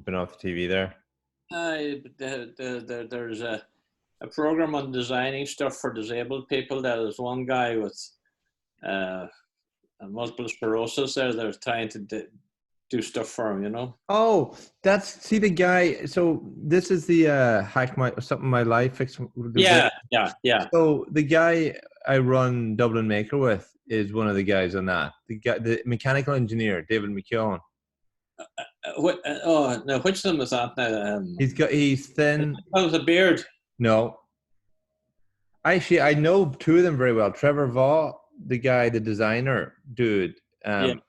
been off the TV there. There's a program on designing stuff for disabled people. There's one guy with multiple sclerosis there. They're trying to do stuff for him, you know. Oh, see the guy. So this is the hack my life fix. Yeah. So the guy I run Dublin Maker with is one of the guys on that. The mechanical engineer, David McKeown. No, which of them is that now? He's thin. Oh, with a beard. No. Actually, I know two of them very well. Trevor Vaugh, the guy, the designer dude. I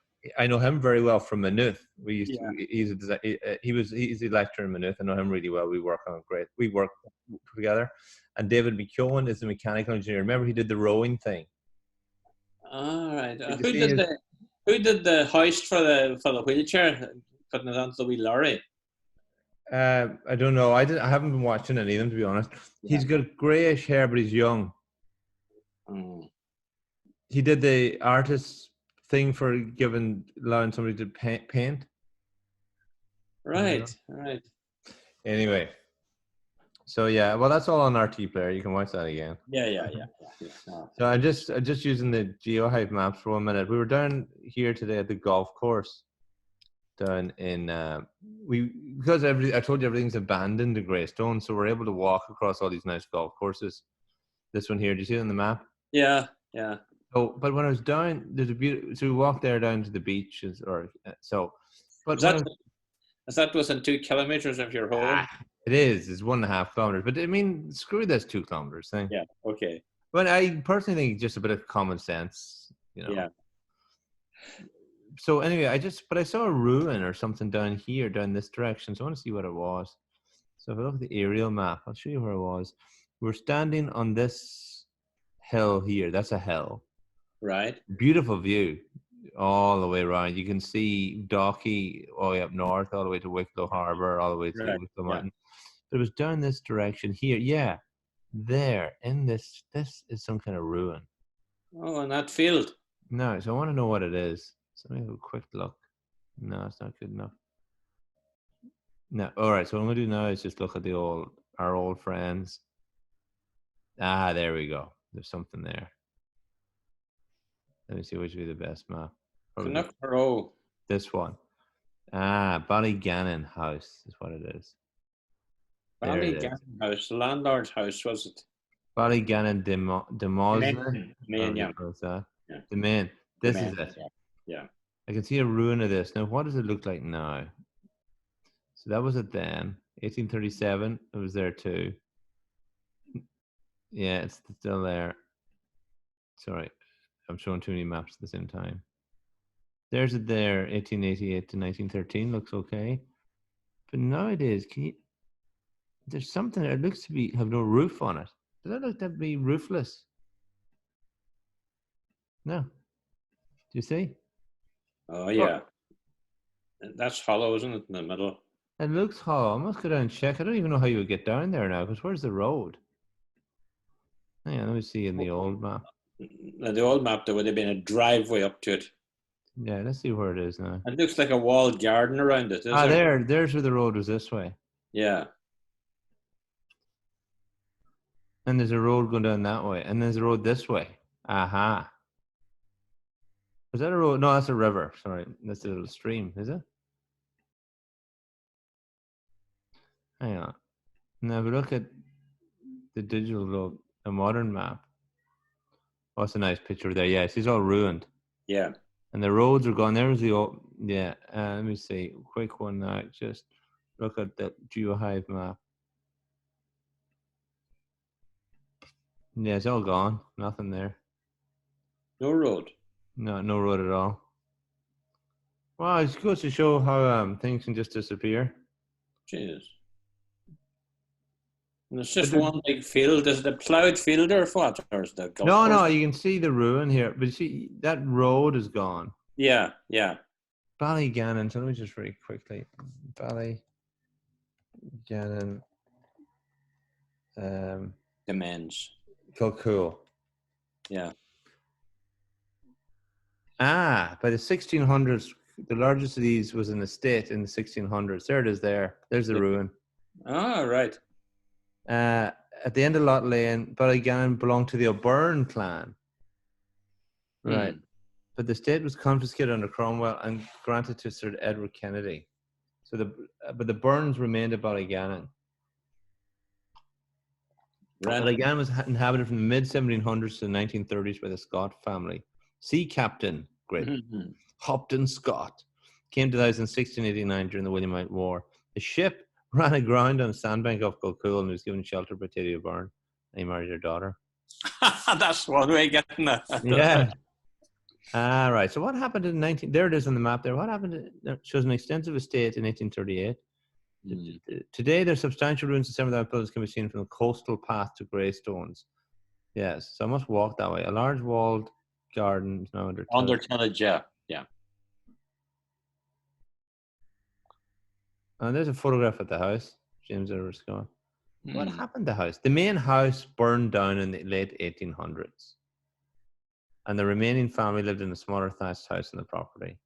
know him very well from Maynooth. He's a lecturer in Maynooth. I know him really well. We work together. And David McKeown is the mechanical engineer. Remember, he did the rowing thing. All right. Who did the hoist for the wheelchair, putting it onto the wee lorry? I don't know. I haven't been watching any of them, to be honest. Yeah. He's got greyish hair, but he's young. Mm. He did the artist thing for allowing somebody to paint. Right. Anyway, so yeah, well, that's all on RT Player. You can watch that again. Yeah. So I'm just using the GeoHive maps for 1 minute. We were down here today at the golf course. Down in because I told you everything's abandoned in Greystone, so we're able to walk across all these nice golf courses. This one here, do you see it on the map? Yeah. So, but when I was down, there's so we walked there down to the beaches, But is that within 2 kilometers of your home? It is. It's 1.5 kilometers. But I mean, screw this 2 kilometers thing. Yeah. Okay. But I personally think just a bit of common sense, you know. Yeah. So anyway, I saw a ruin or something down here, down this direction. So I want to see what it was. So if I look at the aerial map, I'll show you where it was. We're standing on this hill here. That's a hill. Right. Beautiful view all the way around. You can see Dalkey all the way up north, all the way to Wicklow Harbour, all the way to Wicklow Mountain. But it was down this direction here. Yeah, there. In this is some kind of ruin. Oh, in that field. No, so I want to know what it is. So let me have a quick look. No, it's not good enough. No, all right. So what I'm gonna do now is just look at our old friends. Ah, there we go. There's something there. Let me see which would be the best map. This one. Ah, Ballygannon House is what it is. Ballygannon House, the landlord's house, was it? Ballygannon de Mosley. The main. This is it. Yeah. I can see a ruin of this. Now, what does it look like now? So that was it then. 1837, it was there too. Yeah, it's still there. Sorry, I'm showing too many maps at the same time. There's it there, 1888 to 1913, looks okay. But nowadays, there's something that looks to have no roof on it. Does that look to be roofless? No. Do you see? Oh, yeah. That's hollow, isn't it, in the middle? It looks hollow. I must go down and check. I don't even know how you would get down there now, because where's the road? Hang on, let me see in the old map. The old map, there would have been a driveway up to it. Yeah, let's see where it is now. It looks like a walled garden around it. There's where the road was this way. Yeah. And there's a road going down that way. And there's a road this way. Aha. Is that a road? No, that's a river. Sorry, that's a little stream, is it? Hang on. Now, if we look at the digital globe, a modern map. Oh, that's a nice picture there. Yeah, it's all ruined. Yeah. And the roads are gone. There's the old, yeah. Let me see. Quick one now. Just look at the GeoHive map. Yeah, it's all gone. Nothing there. No road. No road at all. Well, it goes to show how things can just disappear. Jeez. And it's just one big field. Is it a ploughed field or what? Or is the no, you can see the ruin here. But you see, that road is gone. Yeah. Ballygannon. So let me just very quickly. Ballygannon. Demens. Cool. Yeah. By the 1600s, the largest of these was an estate in the 1600s. There it is. There's the ruin. Oh, right. At the end of Lot Lane, Ballygannon belonged to the O'Byrne clan. Right. But the estate was confiscated under Cromwell and granted to Sir Edward Kennedy. So but the Byrnes remained at Ballygannon. Right. Ballygannon was inhabited from the mid-1700s to the 1930s by the Scott family. Sea Captain, great, Hopton Scott, came to the house in 1689 during the Williamite War. The ship ran aground on a sandbank off Kilcool and was given shelter by Teddy O'Byrne, and he married her daughter. That's one way of getting it. Yeah. Right. So what happened in there it is on the map there. What happened? It shows an extensive estate in 1838. Today, there's substantial ruins of some of the buildings can be seen from the coastal path to Greystones. Yes, so I must walk that way. A large walled garden is now under tillage. Yeah. And there's a photograph of the house. James Edward Scott. What happened to the house? The main house burned down in the late 1800s. And the remaining family lived in a smaller thatched house on the property.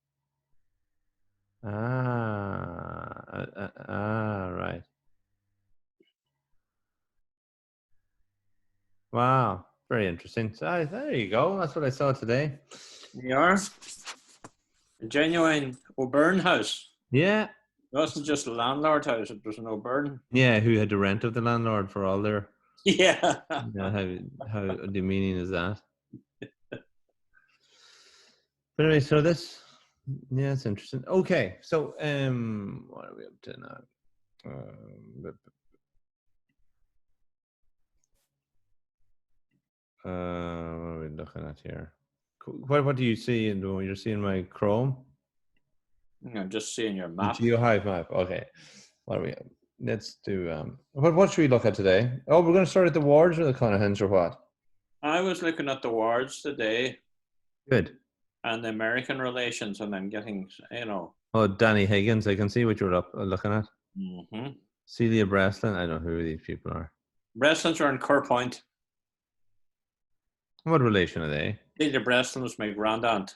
Right. Wow, very interesting. So there you go. That's what I saw today. You are a genuine O'Byrne house. Yeah. It wasn't just a landlord house; it was an O'Byrne. Yeah, who had to rent of the landlord for all their. Yeah. How demeaning is that? But anyway, so this, yeah, it's interesting. Okay, so what are we up to now? What are we looking at here? What do you see when you're seeing my Chrome? I'm just seeing your map. GeoHive map. Okay. What are we? Let's do. What should we look at today? Oh, we're going to start at the wards or the Conahans or what? I was looking at the wards today. Good. And the American relations, and I'm getting, Oh, Danny Higgins. I can see what you're looking at. Mm-hmm. Celia Breslin. I don't know who these people are. Breslins are in Kerrpoint. What relation are they? Celia Breslin was my grandaunt.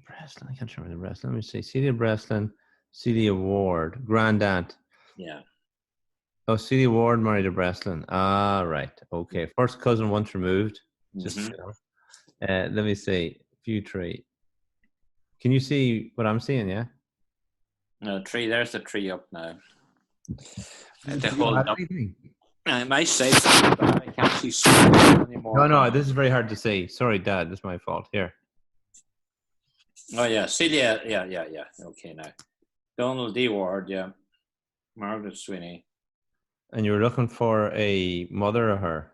Breslin, I can't remember the Breslin. Let me see. Celia Breslin, Celia Ward, grandaunt. Yeah. Oh, Celia Ward married a Breslin. Right. Okay. First cousin once removed. Just let me see. View tree. Can you see what I'm seeing? Yeah. No tree. There's the tree up now. The whole up. My sight, I can't see anymore. No. This is very hard to see. Sorry, Dad. This is my fault. Here. Oh yeah, Celia. Yeah. Okay, now Donald D. Ward. Yeah. Margaret Sweeney. And you were looking for a mother of her.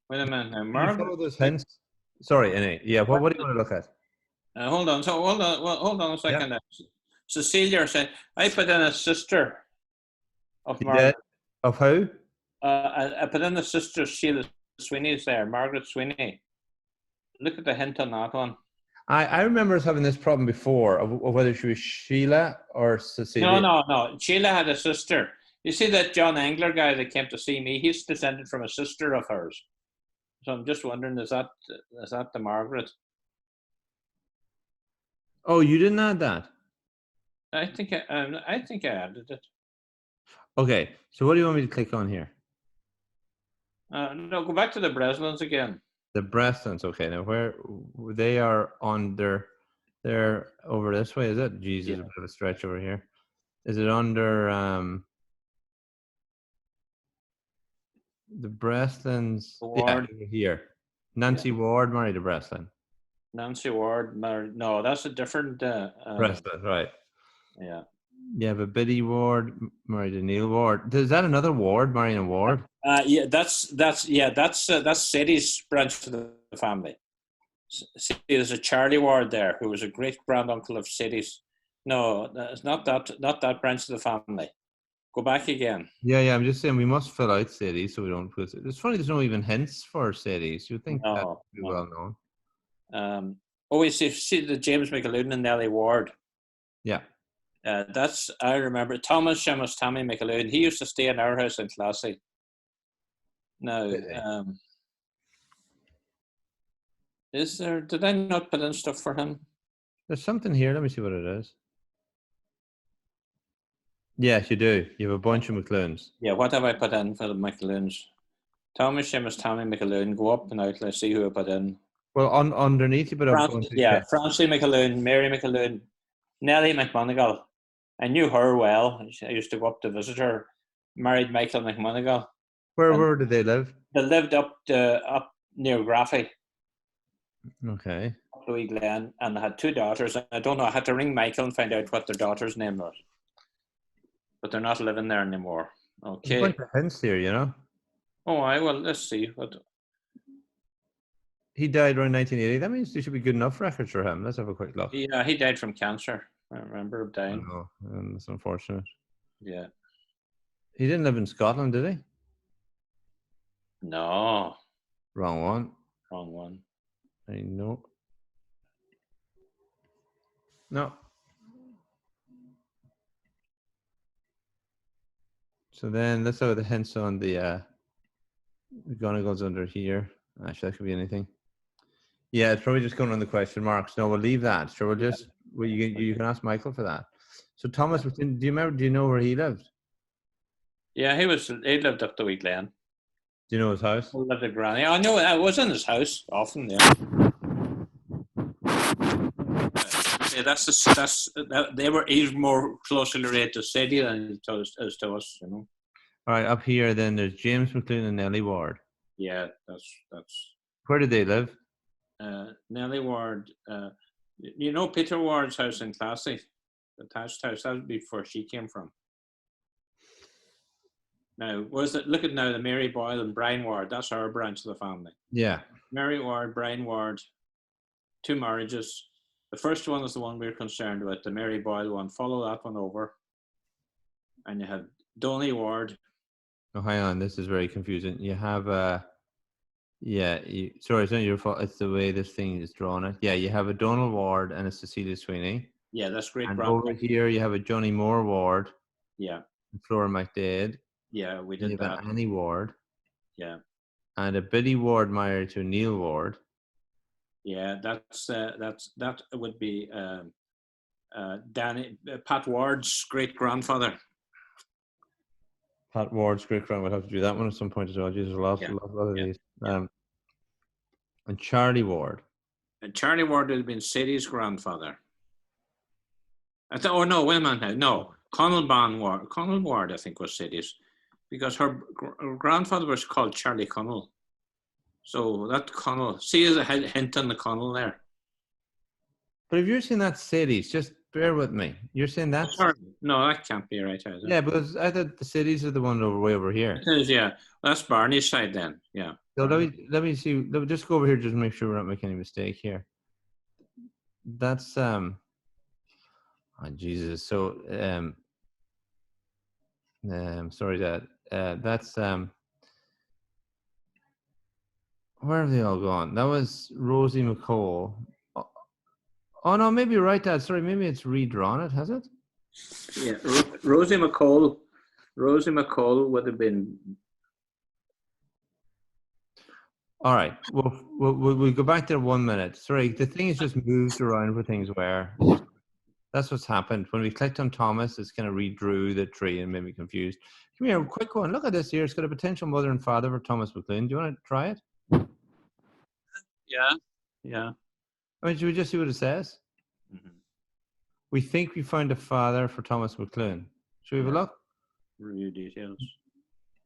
Wait a minute now, Margaret. Follow those hints. Sorry, Annie. Yeah. What do you want to look at? Hold on. So hold on a second. Yeah. Cecilia said I put in a sister of Margaret. Of who? I put in the sister Sheila Sweeney's there, Margaret Sweeney. Look at the hint on that one. I remember us having this problem before of whether she was Sheila or Cecilia. No. Sheila had a sister. You see that John Engler guy that came to see me? He's descended from a sister of hers. So I'm just wondering, is that the Margaret? Oh, you didn't add that? I think I added it. Okay, so what do you want me to click on here? No, go back to the Breslins again. The Breslins, okay. Now where they are they're over this way, is it? Jesus, yeah. A bit of a stretch over here. Is it under the Breslins? Ward. Yeah, here. Nancy Ward married a Breslin. Nancy Ward married. No, that's a different. Breslin, right? Yeah. Yeah, but Biddy Ward married a Neil Ward. Is that another Ward marrying a Ward? Yeah, that's Sadie's branch of the family. See, there's a Charlie Ward there who was a great granduncle of Sadie's. No, it's not that branch of the family. Go back again. Yeah. I'm just saying we must fill out Sadie so we don't put it. It's funny there's no even hints for Sadie. So you think that would be well known. We see the James McAloon and Nellie Ward. Yeah. I remember Thomas Sheamus Tammy McAloon. He used to stay in our house in Classy. Now, Is there? Did I not put in stuff for him? There's something here. Let me see what it is. Yes, you do. You have a bunch of McLuhans. Yeah, what have I put in for the McLuhans? Thomas, Seamus, Tommy McAloon. Go up and out. Let's see who I put in. Well, underneath you put a bunch of Francie McAloon, Mary McAloon, Nellie McMonigal. I knew her well. I used to go up to visit her. Married Michael McMonigal. Where did they live? They lived up near Graffy. Okay. Up Louis Glen, and they had 2 daughters. I don't know. I had to ring Michael and find out what their daughter's name was. But they're not living there anymore. Okay. There's a bunch of hints here, you know. Oh, well, let's see. What? He died around 1980. That means there should be good enough records for him. Let's have a quick look. Yeah, he died from cancer. I remember him dying. Oh, that's unfortunate. Yeah. He didn't live in Scotland, did he? No. Wrong one. Wrong one. I know. No. So then let's have the hints on the McGonagall's under here. Actually, that could be anything. Yeah, it's probably just going on the question marks. No, we'll leave that. Sure, we'll just you can ask Michael for that. So Thomas, do you know where he lived? Yeah, he lived up the Wheat Lane. Do you know his house? He lived at Granny. I know. I was in his house often. Yeah. They were even more closely related to Sadie than as to us, you know. All right, up here then there's James McLuhan and Nellie Ward. Yeah, that's. Where did they live? Nellie Ward. You know Peter Ward's house in Classy, the attached house. That would be where she came from. Now, look at now the Mary Boyle and Brian Ward. That's our branch of the family. Yeah. Mary Ward, Brian Ward, 2 marriages. The first one is the one we're concerned with, the Mary Boyle one. Follow that one over. And you have Donny Ward. Oh, hang on. This is very confusing. You have sorry, it's not your fault. It's the way this thing is drawn. Yeah, you have a Donald Ward and a Cecilia Sweeney. Yeah, that's great. And over here you have a Johnny Moore Ward. Yeah. And Flora McDade. Yeah, we did that. An Annie Ward. Yeah. And a Biddy Ward married to Neil Ward. Yeah, that would be Pat Ward's great grandfather. Pat Ward's great grandfather. We'll have to do that one at some point as well. There's a lot of these. And Charlie Ward. And Charlie Ward would have been Sadie's grandfather. Oh no, wait a minute now. No, Connell Ward, I think, was Sadie's, because her grandfather was called Charlie Connell. So that Connell, see, there's a hint on the Connell there. But if you're saying that's Sadie's, just bear with me. You're saying that's... No, that can't be right either. Yeah, because I thought the Sadie's are the one way over here. It is, yeah. Well, that's Barney's side then, yeah. So let me see. Let me just go over here just to make sure we're not making any mistake here. That's oh Jesus. So sorry, Dad. That's where have they all gone? That was Rosie McCall. Oh no, maybe you're right, Dad. Sorry, maybe it's redrawn it, has it? Yeah, Rosie McCall would have been. All right, we'll go back there 1 minute. Sorry, the thing is just moved around where things were. That's what's happened. When we clicked on Thomas, it's kind of redrew the tree and made me confused. Come here, quick one. Look at this here. It's got a potential mother and father for Thomas McLuhan. Do you want to try it? Yeah. I mean, should we just see what it says? Mm-hmm. We think we found a father for Thomas McLuhan. Should we have a look? Review details.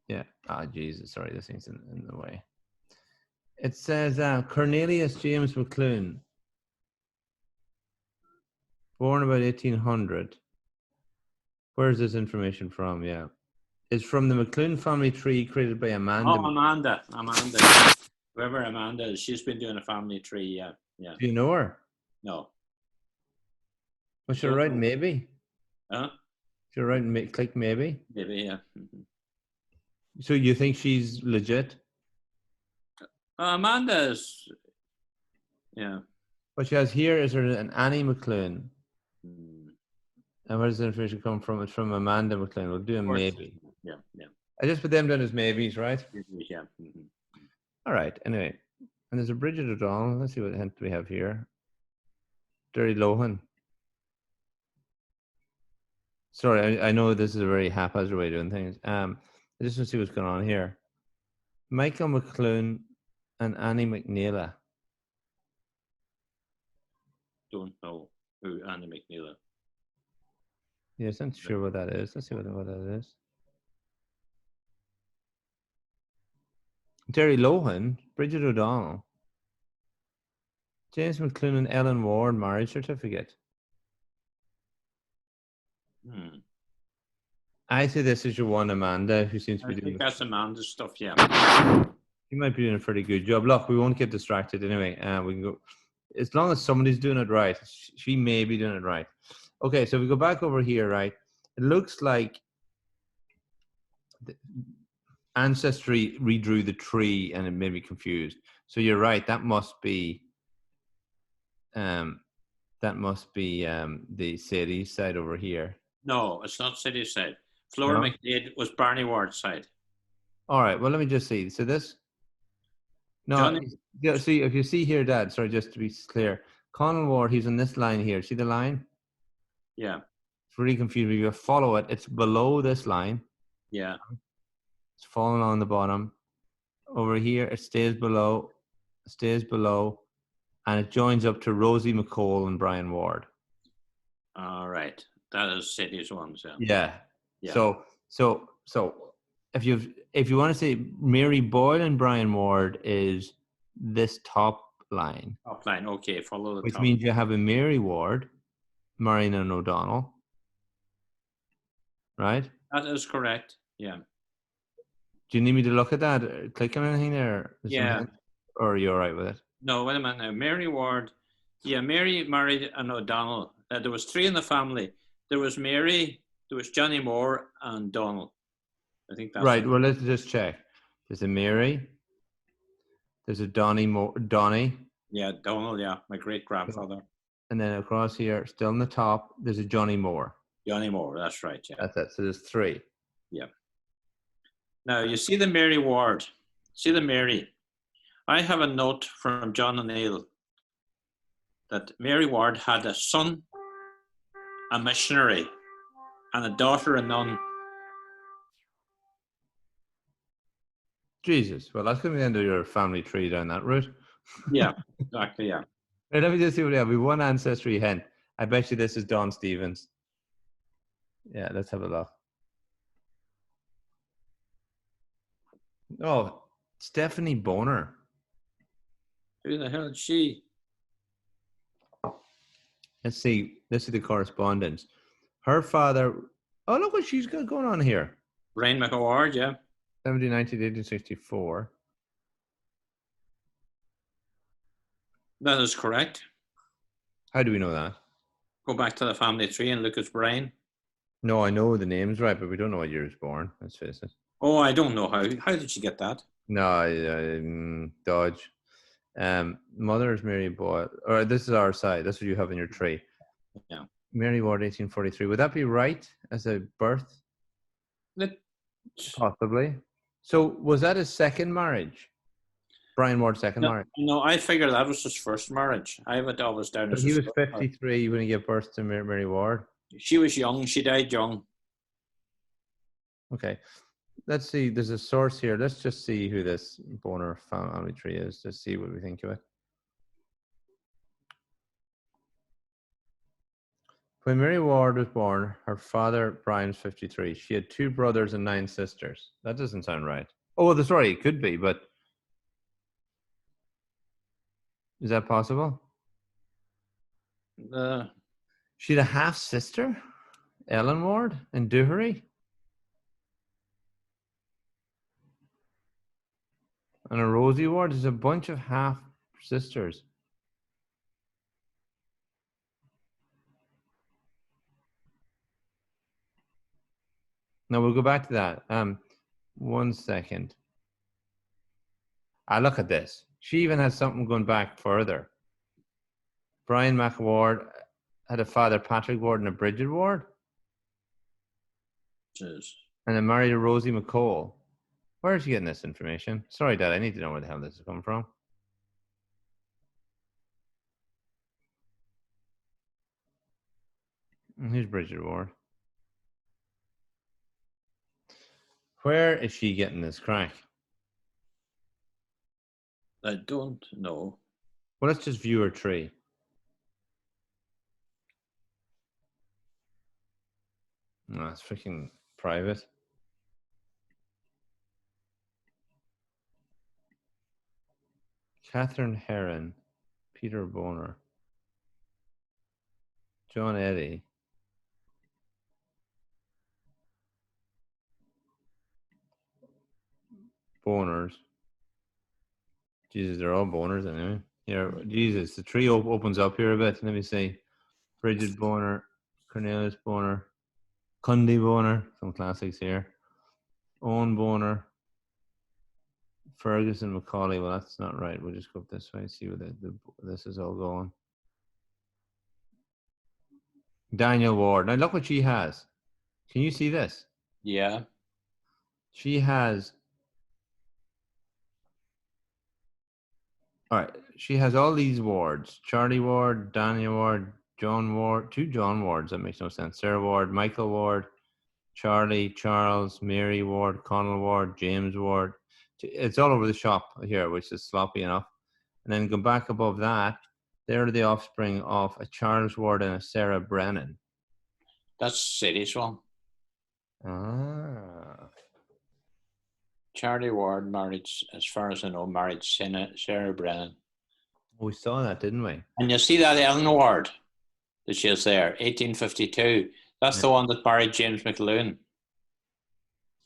Yeah. Jesus. Sorry, this thing's in the way. It says Cornelius James McLuhan, born about 1800. Where's this information from? Yeah. It's from the McLuhan family tree created by Amanda. Oh, Amanda. Whoever Amanda is, she's been doing a family tree, yeah. Do you know her? No. Well, should I write maybe? Huh? Should I write click maybe? Maybe, yeah. Mm-hmm. So you think she's legit? Amanda is, yeah. What she has here is an Annie McLuhan. Mm. And where does the information come from? It's from Amanda McLuhan. We'll do a maybe. Yeah. I just put them down as maybes, right? Yeah. Mm-hmm. All right. Anyway, And there's a Bridget O'Donnell. Let's see what hint we have here. Derry Lohan. Sorry, I know this is a very haphazard way of doing things. I just want to see what's going on here. Michael McClune and Annie McNeila. Don't know who Annie McNeila. Yes, I'm not sure what that is. Let's see what that is. Derry Lohan, Bridget O'Donnell, James McClune and Ellen Ward marriage certificate. I say this is your one Amanda, who seems to be doing. I think that's Amanda's stuff. Yeah. You might be doing a pretty good job. Look, we won't get distracted anyway. We can go as long as somebody's doing it right. She may be doing it right. Okay, so we go back over here, right? It looks like Ancestry redrew the tree and it made me confused. So you're right. That must be the Sadie side over here. No, it's not City side. Flora McDade was Barney Ward's side. All right. Well, let me just see. So this. No, Johnny, yeah. See, if you see here, Dad. Sorry, just to be clear, Conal Ward. He's on this line here. See the line? Yeah. It's really confusing. If you follow it, it's below this line. Yeah. It's falling on the bottom. Over here, it stays below, and it joins up to Rosie McCall and Brian Ward. All right. That is City's ones. Yeah. So if you want to say Mary Boyle and Brian Ward is this top line. Top line. Okay. Follow the which top. means you have a Mary Ward, Marion and O'Donnell. Right? That is correct. Yeah. Do you need me to look at that? Click on anything there? Yeah. Or are you all right with it? No, wait a minute now. Mary Ward. Yeah, Mary married an O'Donnell. There was three in the family. There was Mary, there was Johnny Moore, and Donald. I think that's right. Well, let's just check. There's a Mary. There's a Donnie. Yeah, Donald. Yeah, my great grandfather. And then across here, still on the top, there's a Johnny Moore. Johnny Moore. That's right. Yeah. That's it. So there's three. Yeah. Now you see the Mary Ward. See the Mary. I have a note from John O'Neill that Mary Ward had a son, a missionary, and a daughter, a nun. Jesus. Well, that's going to be the end of your family tree down that route. Yeah, exactly. Yeah. Right, let me just see what we have. We have one ancestry hint. I bet you this is Don Stevens. Yeah, let's have a look. Oh, Stephanie Boner. Who the hell is she? Let's see. This is the correspondence. Her father. Oh, look what she's got going on here. Brian McAward, yeah. 1790 to 1864. That is correct. How do we know that? Go back to the family tree and look at Brian. No, I know the name's right, but we don't know what year he was born. Let's face it. Oh, I don't know how. How did she get that? No, dodge. Mother is Mary Boyle. Or this is our side. That's what you have in your tree. Yeah. Mary Ward, 1843. Would that be right as a birth? Possibly. So was that his second marriage? Brian Ward's second marriage? No, I figured that was his first marriage. I have it always down as he was 53 when he gave birth to Mary Ward. She was young. She died young. Okay. Let's see. There's a source here. Let's just see who this Boner family tree is. Just see what we think of it. When Mary Ward was born, her father, Brian, was 53. She had 2 brothers and 9 sisters. That doesn't sound right. Oh, sorry, it could be, but is that possible? She had a half-sister, Ellen Ward, in Doohery. And a Rosie Ward. There's a bunch of half-sisters. Now we'll go back to that. 1 second. Look at this. She even has something going back further. Brian McWard had a father, Patrick Ward, and a Bridget Ward. Jeez. And then married a Rosie McCall. Where is she getting this information? Sorry, Dad, I need to know where the hell this is coming from. Here's Bridget Ward. Where is she getting this crack? I don't know. Well, let's just view her tree. No, it's freaking private. Catherine Heron, Peter Boner, John Eddy. Boners. Jesus, they're all boners anyway. Here, Jesus, the tree opens up here a bit. Let me see. Bridget Boner, Cornelius Boner, Cundy Boner, some classics here. Owen Boner, Ferguson Macaulay. Well, that's not right. We'll just go up this way and see where this is all going. Daniel Ward. Now look what she has. Can you see this? Yeah. She has. All right. She has all these wards: Charlie Ward, Daniel Ward, John Ward, 2 John Wards. That makes no sense. Sarah Ward, Michael Ward, Charlie, Charles, Mary Ward, Connell Ward, James Ward. It's all over the shop here, which is sloppy enough. And then go back above that. They're the offspring of a Charles Ward and a Sarah Brennan. That's City's one. Ah. Charlie Ward married, as far as I know, married Sarah Brennan. We saw that, didn't we? And you see that Ellen Ward that she has there, 1852. That's the one that married James McLoone.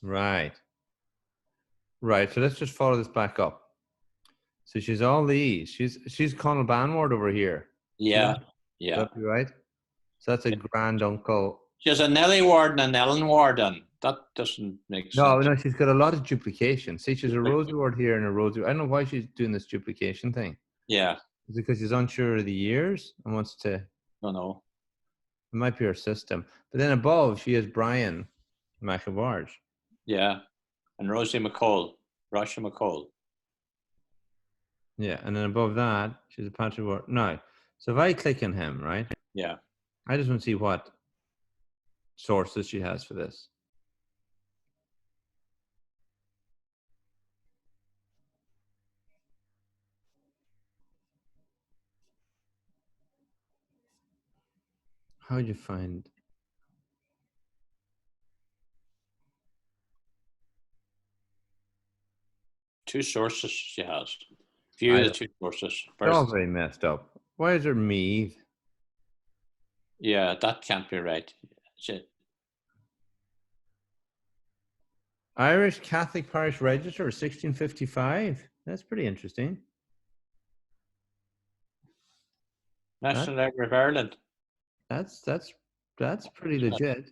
Right. Right. So let's just follow this back up. So she's all these. She's Conall Banward over here. Yeah. Yeah. That'd be right. So that's a grand uncle. She has a Nellie Ward and an Ellen Ward, and that doesn't make sense. No, she's got a lot of duplication. See, she's a Rosie Ward here and a Rosie. I don't know why she's doing this duplication thing. Yeah. Is it because she's unsure of the years and wants to? I don't know. It might be her system. But then above, she has Brian McAvarge. Yeah. And Rosie McCall, Russia McCall. Yeah, and then above that, she's a Patrick Ward. Now, so if I click on him, right? Yeah. I just want to see what sources she has for this. How would you find? Two sources she has. View the 2 sources. They're all very messed up. Why is there Meath? Yeah, that can't be right. Irish Catholic Parish Register, 1655. That's pretty interesting. National Library of Ireland. That's pretty legit.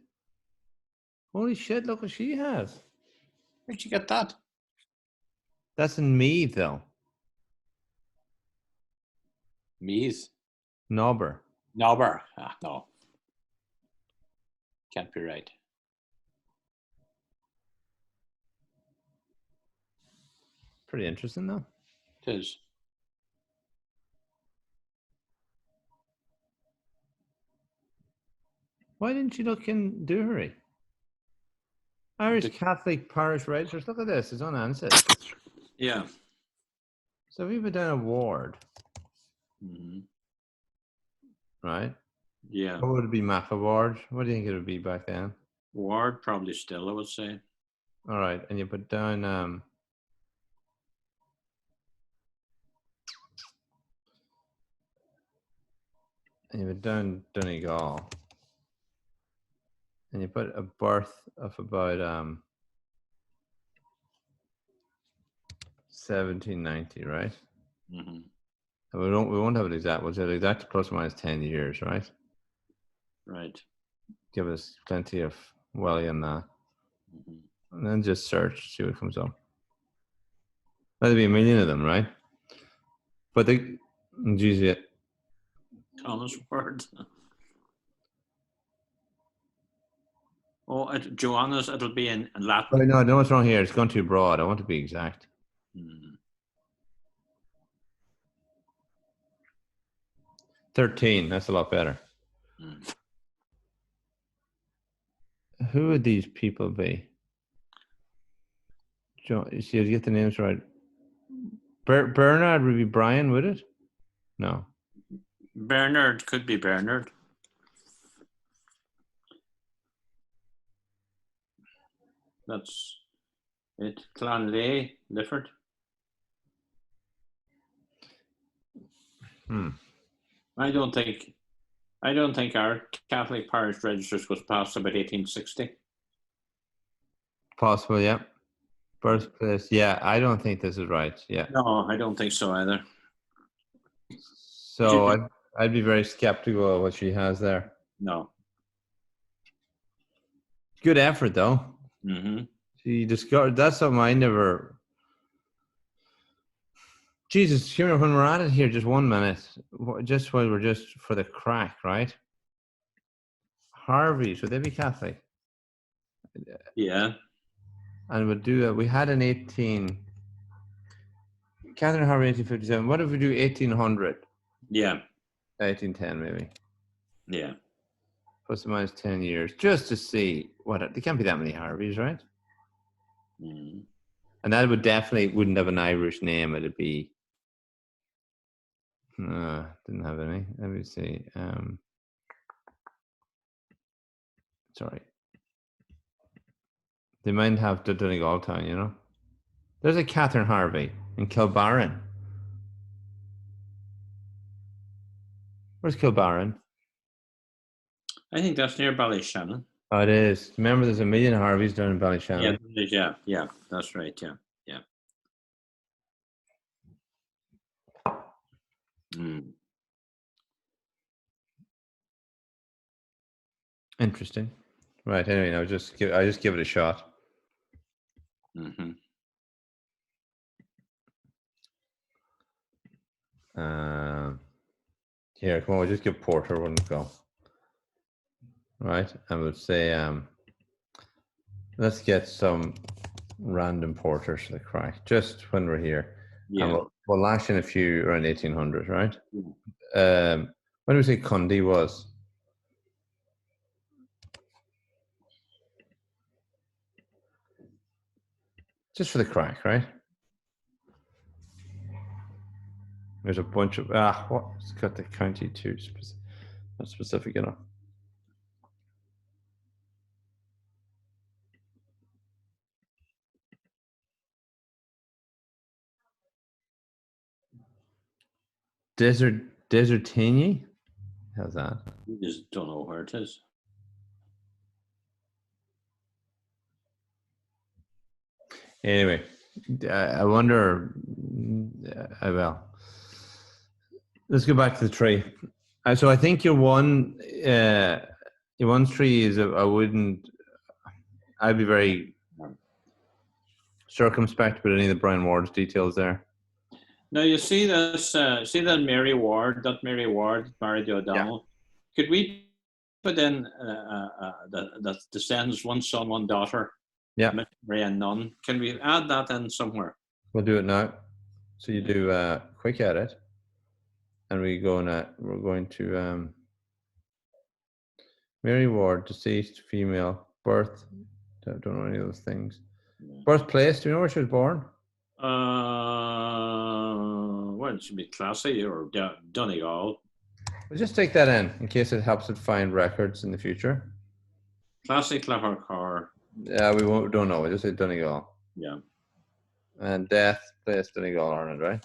Holy shit, look what she has. Where'd you get that? That's in Meath, though. Meath. Nobber. Nobber. Ah, no. Can't be right. Pretty interesting, though. It is. Why didn't you look in Dewberry? Irish Catholic Parish Registers. Look at this. It's unanswered. Yeah. So if we put down a ward, right? Yeah. What would it be, Mappa Ward? What do you think it would be back then? Ward, probably still, I would say. All right, and you put down and you put down Donegal, and you put a birth of about 1790, right? Mm-hmm. And we won't have it exact. We'll say the exact plus or minus 10 years, right? Right. Give us plenty of in that. Mm-hmm. And then just search, see what comes up. That'd be a million of them, right? But geez, Thomas Ward. Oh, Joanna's, it'll be in Latin. Oh, no, I know what's wrong here. It's gone too broad. I want to be exact. 13. That's a lot better. Who would these people be? You see, you get the names right. Bernard would be Brian, would it? No. Bernard could be Bernard. That's it. Clanley, Lifford. I don't think our Catholic parish registers was passed about 1860. Possible, yeah. Birthplace, yeah. I don't think this is right. Yeah. No, I don't think so either. So I'd be very skeptical of what she has there. No. Good effort, though. Mm-hmm. She discovered that's something I never. Jesus, when we're at it here, just 1 minute, just while we're just for the crack, right? Harvey's, would they be Catholic? Yeah. And we'll do that. We had an Catherine Harvey, 1857. What if we do 1800? Yeah. 1810, maybe. Yeah. Plus or minus 10 years, just to see what. There can't be that many Harveys, right? Mm. And that wouldn't have an Irish name. It'd be. Didn't have any. Let me see. Sorry. They might have the Donegal town, you know. There's a Catherine Harvey in Kilbarron. Where's Kilbarron? I think that's near Ballyshannon. Oh, it is. Remember, there's a million Harveys down in Ballyshannon. Yeah, that's right. Yeah. Mm. Interesting. Right. Anyway, I just give it a shot. Mm-hmm. Here, come on. We'll just give Porter one go. Right. I would say, let's get some random porters for the crack, just when we're here. Yeah. And we'll lash in a few around 1800, right? Yeah. When do we say Cundy was? Just for the crack, right? There's a bunch of what? It's got the county too. Not specific enough. Desertini? How's that? You just don't know where it is. Anyway, I wonder. Well, let's go back to the tree. So I think your one tree is I'd be very circumspect with any of the Brian Ward's details there. Now you see this. See that Mary Ward married the O'Donnell. Yeah. Could we put in the descendants, one son, one daughter? Yeah. Mary and none. Can we add that in somewhere? We'll do it now. So you do quick edit, and we're going to Mary Ward, deceased, female, birth. Don't know any of those things. Yeah. Birthplace. Do you know where she was born? Well, it should be Classy or Donegal. We'll just take that in case it helps it find records in the future. Classy, Clappercar. Yeah, don't know. We just say Donegal. Yeah. And death, place, Donegal, Ireland, right?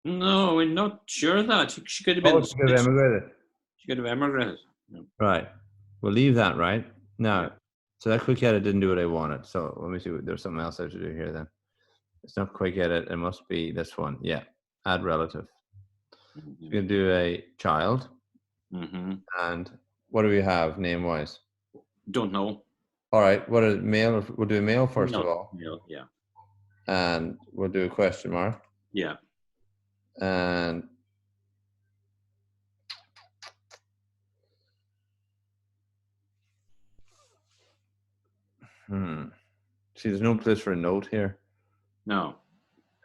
No, we're not sure of that. She could have been. She could have emigrated. She could have emigrated. Yeah. Right. We'll leave that, right? Now, yeah. So that quick edit didn't do what I wanted. So let me see. There's something else I have to do here then. It's not quick edit. It must be this one. Yeah. Add relative. Mm-hmm. We're going to do a child. Mm-hmm. And what do we have name-wise? Don't know. All right. What is male? We'll do a male first of all. Male, yeah. And we'll do a question mark. Yeah. And see, there's no place for a note here. No.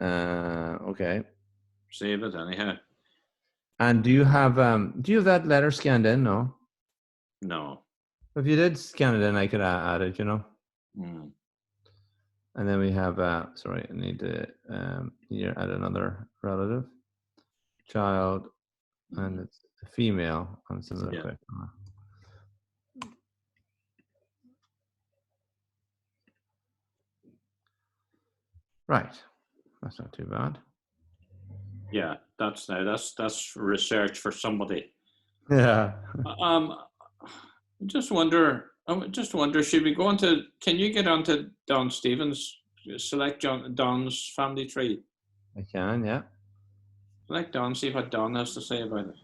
Okay. Save it anyhow. And do you have that letter scanned in? No. No. If you did scan it in, I could add it, you know. Mm. And then we have, sorry, I need to here add another relative, child, and it's a female, and similar question. Right, that's not too bad. Yeah, that's research for somebody. Yeah. Just wonder, should we go on to? Can you get onto Don Stevens? Select Don's family tree. I can, yeah. Select Don. See what Don has to say about it.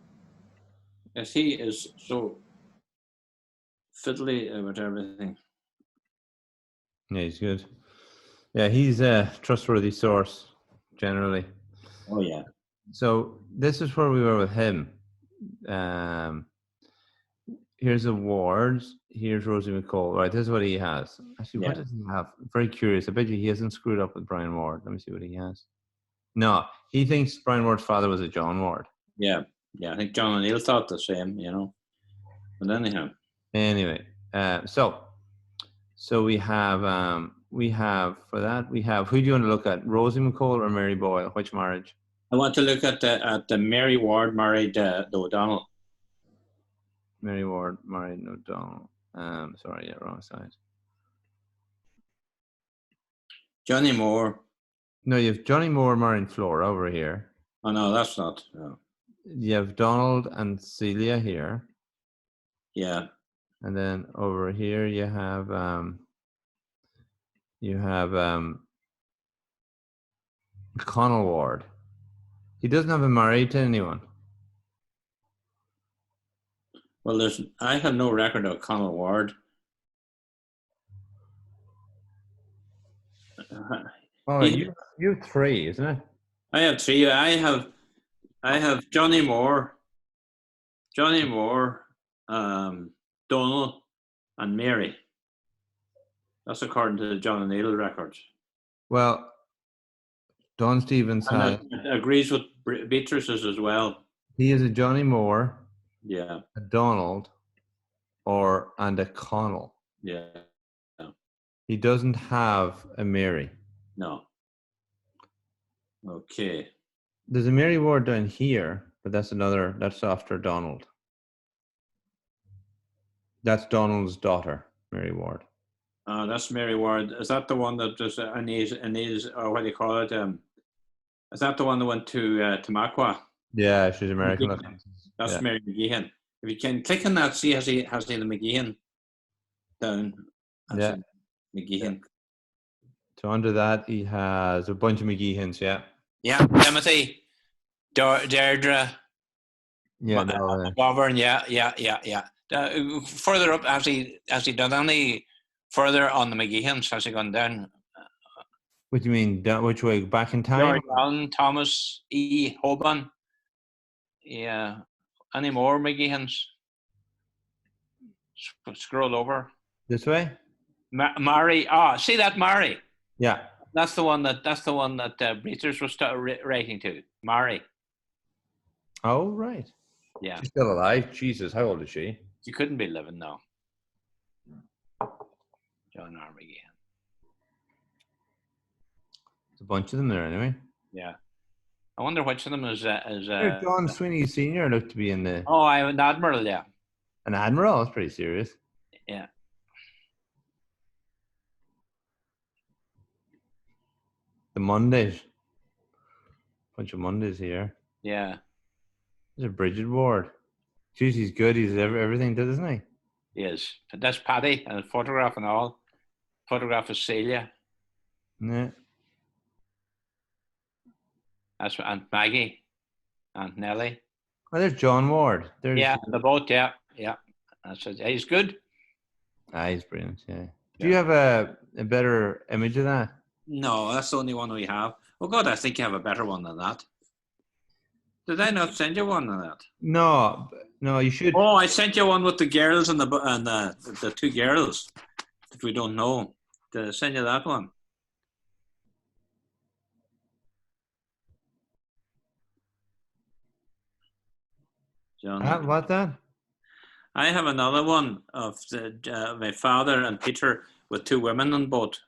Yes, he is so fiddly with everything. Yeah, he's good. Yeah, he's a trustworthy source generally. Oh yeah. So this is where we were with him. Here's awards. Here's Rosie McCall. Right, this is what he has. Actually, what does he have? I'm very curious. I bet you he hasn't screwed up with Brian Ward. Let me see what he has. No, he thinks Brian Ward's father was a John Ward. Yeah, I think John O'Neill thought the same, you know. But anyhow. Anyway, so we have for that we have, who do you want to look at? Rosie McCall or Mary Boyle? Which marriage? I want to look at the Mary Ward married the O'Donnell. Mary Ward married O'Donnell. Sorry, yeah, wrong side. Johnny Moore. No, you have Johnny Moore marrying Flora over here. Oh no, that's not. No. You have Donald and Celia here. Yeah. And then over here you have Connell Ward. He doesn't have a married to anyone. Well, I have no record of Connell Ward. Oh, you have three, isn't it? I have three. I have Johnny Moore, Donald, and Mary. That's according to the John O'Neill records. Well, Don Stevens agrees with Beatrice's as well. He is a Johnny Moore, yeah, a Donald, and a Connell. Yeah. He doesn't have a Mary. No. Okay. There's a Mary Ward down here, but that's after Donald. That's Donald's daughter, Mary Ward. That's Mary Ward. Is that the one that just Anise, or what do you call it? Is that the one that went to Tamaqua? Yeah, she's American. That's Mary McGeehan. If you can click on that, see has he the McGeehan down? Yeah. McGeehan. So under that, he has a bunch of McGeehans. Yeah. Yeah, Timothy, Deirdre. Yeah. McGovern. Yeah. Further up, has he done any further on the McGeehans? Has he gone down? What do you mean? Which way? Back in time? John, Thomas E. Hoban. Yeah. Any more McGeehans? Scroll over. This way? Mary. See that Mary? Yeah. That's the one that Breslins was writing to. Mary. Oh, right. Yeah. She's still alive. Jesus, how old is she? She couldn't be living now. John R. McGeehan. There's a bunch of them there anyway. Yeah. I wonder which of them is John Sweeney Sr. looked to be in the... Oh, I'm an admiral, yeah. An admiral? That's pretty serious. Yeah. The Mondays. Bunch of Mondays here. Yeah. There's a Bridget Ward. Jeez, he's good. He's everything, doesn't he? He is. That's Paddy, and a photograph and all. Photograph of Celia. Yeah. That's Aunt Maggie, Aunt Nellie. Oh, there's John Ward. Yeah, the boat. Yeah. That's it. He's good. He's brilliant. Yeah. Do you have a better image of that? No, that's the only one we have. Oh God, I think you have a better one than that. Did I not send you one of that? No, you should. Oh, I sent you one with the girls and the two girls that we don't know. Did I send you that one? John. What that? I have another one of my father and Peter with two women on board.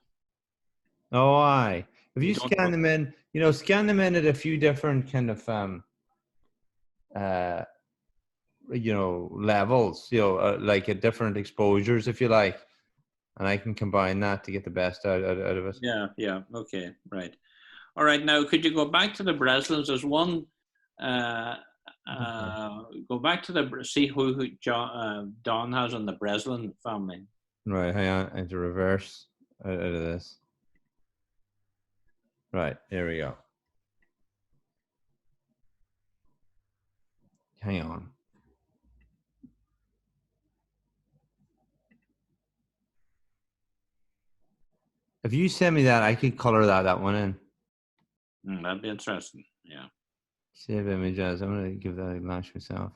Oh, aye. If you don't scan know. them in, scan them in at a few different kind of uh, levels, like at different exposures, if you like, and I can combine that to get the best out of it. Yeah. Okay, right. All right. Now, could you go back to the Breslins? There's one. Go back to see who Don has on the Breslin family. Right, hang on. I have to reverse out of this. Right, here we go. Hang on. If you send me that, I could color that one in. That'd be interesting. Yeah. Save images. I'm going to give that a launch myself.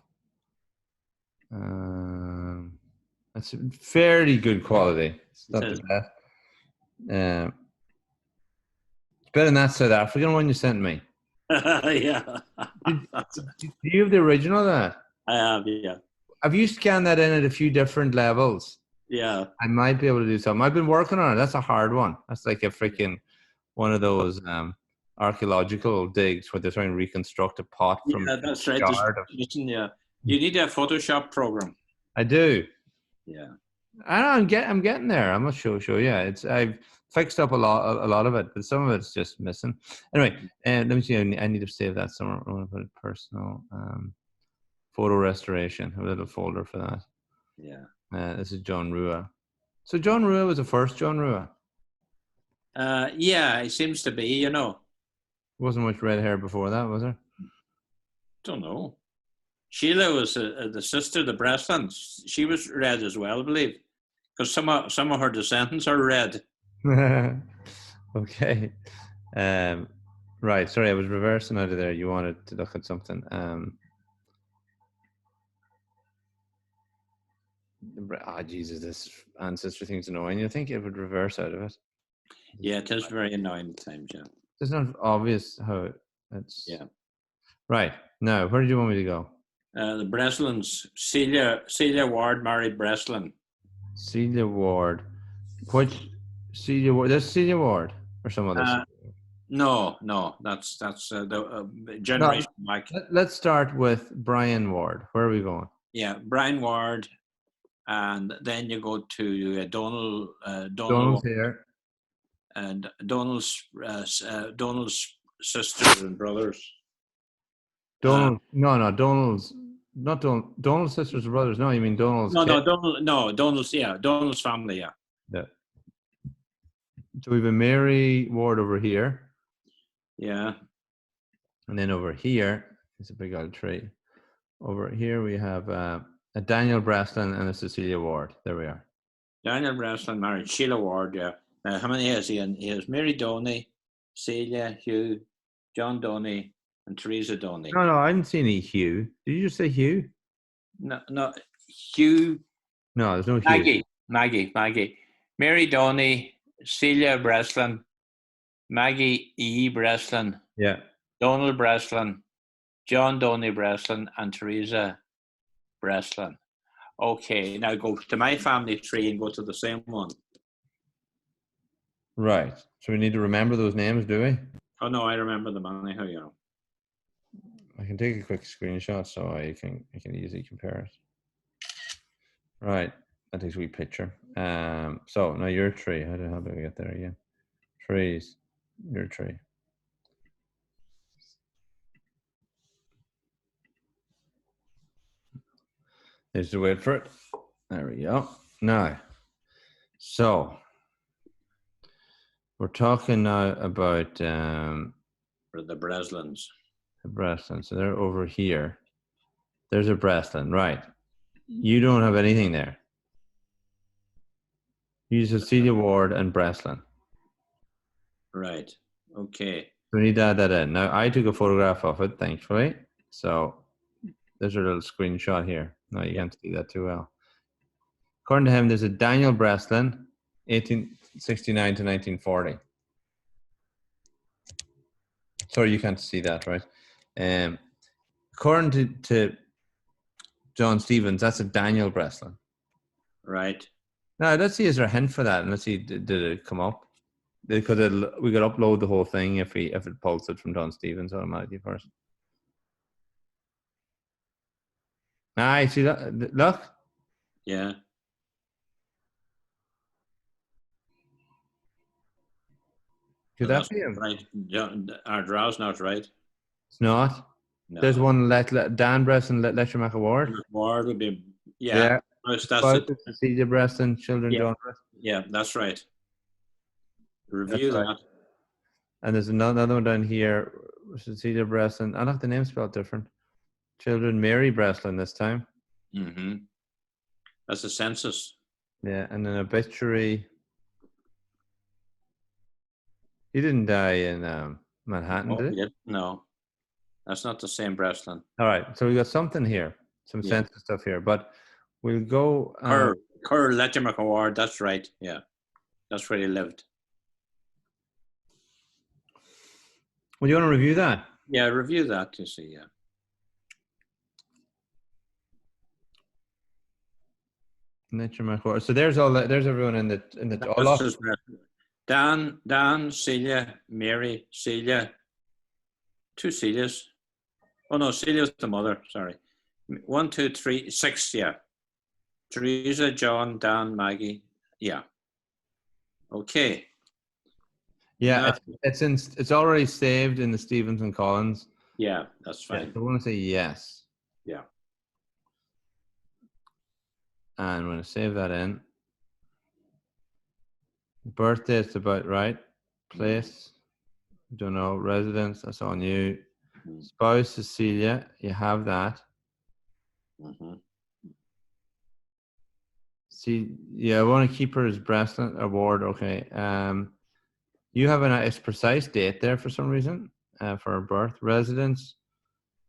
That's fairly good quality. It's not the best. It's better than that South African one you sent me. Yeah. Do you have the original of that? I have, yeah. Have you scanned that in at a few different levels? Yeah. I might be able to do something. I've been working on it. That's a hard one. That's like a freaking one of those archaeological digs where they're trying to reconstruct a pot from that's right. Yeah. You need a Photoshop program. I do. Yeah. I'm getting there. I'm not sure. Yeah, I've fixed up a lot of it, but some of it's just missing. Anyway, let me see. I need to save that somewhere. I want to put it personal photo restoration. I have a little folder for that. Yeah. This is John Rua. So John Rua was the first John Rua. Yeah, it seems to be. Wasn't much red hair before that, was there? Don't know. Sheila was the sister of the Breslins. She was red as well, I believe, because some of her descendants are red. Okay. Right. Sorry, I was reversing out of there. You wanted to look at something. Jesus, this ancestor thing's annoying. You think it would reverse out of it? Yeah, it is very annoying at times. Yeah. It's not obvious how it's. Yeah. Right. Now, where did you want me to go? The Breslins. Celia Ward married Breslin. Celia Ward. Which Celia Ward? That's Celia Ward or some other. No, that's the generation back. Let's start with Brian Ward. Where are we going? Yeah, Brian Ward, and then you go to Donald. Donald's here. And Donald's sisters and brothers. Donald, no, Donald's not Donald's sisters and brothers. No, you mean Donald's. Donald's family. Yeah. Yeah. So we have a Mary Ward over here. Yeah. And then over here is a big old tree. Over here we have a Daniel Breslin and a Cecilia Ward. There we are. Daniel Breslin married Sheila Ward. Yeah. How many has he? He has Mary Doney, Celia, Hugh, John Doney, and Teresa Doney. No, I didn't see any Hugh. Did you just say Hugh? No, Hugh. No, there's no Hugh. Maggie. Mary Doney, Celia Breslin, Maggie E. Breslin. Yeah. Donald Breslin, John Doney Breslin, and Teresa Breslin. Okay, now go to my family tree and go to the same one. Right. So we need to remember those names, do we? Oh no, I remember them anyhow. I can take a quick screenshot so I can easily compare it. Right. That takes a wee picture. So now your tree. How do we get there again? Trees. Your tree. There's the wait for it. There we go. Now, so we're talking now about the Breslins. The Breslin. So they're over here. There's a Breslin, right? You don't have anything there. You use Cecilia Ward and Breslin. Right. Okay. We need to add that in. Now, I took a photograph of it, thankfully. So there's a little screenshot here. No, you can't see that too well. According to him, there's a Daniel Breslin, 1869 to 1940. Sorry, you can't see that, right? According to John Stevens. That's a Daniel Breslin. Right. Now let's see. Is there a hint for that? And let's see. Did it come up? Because we could upload the whole thing if it pulls it from John Stevens automatically first. Ah, see that? Look. Yeah. Could that be him? Right. Ardrow's not right. It's not. No. There's one Dan Breslin, Letcher McAward. McWard would be, yeah. That's it. Cecilia Breslin, children Yeah. John Breslin. Yeah, that's right. Review that. Right. And there's another one down here, Cecilia Breslin. I like the name spelled different. Children Mary Breslin this time. Mm-hmm. That's the census. Yeah, and an obituary. He didn't die in Manhattan, did he? No, that's not the same Breslin. All right, so we got something here, some census stuff here, but we'll go. Kerr Letcher McAward, that's right. Yeah, that's where he lived. Well, you want to review that? Yeah, review that. You see, yeah. Letcher McAward. So there's everyone in the. Dan, Celia, Mary, Celia, 2 Celias. Oh no, Celia's the mother. Sorry, 1, 2, 3, 6. Yeah, Teresa, John, Dan, Maggie. Yeah. Okay. Yeah, it's already saved in the Stevens and Collins. Yeah, that's fine. Yeah, so I want to say yes. Yeah. And I'm going to save that in. Birthday, it's about right. Place, don't know. Residence, that's on you. Spouse, Cecilia, you have that. Mm-hmm. See, yeah, I want to keep her as Breslin Award. Okay. You have a precise date there for some reason for her birth. Residence,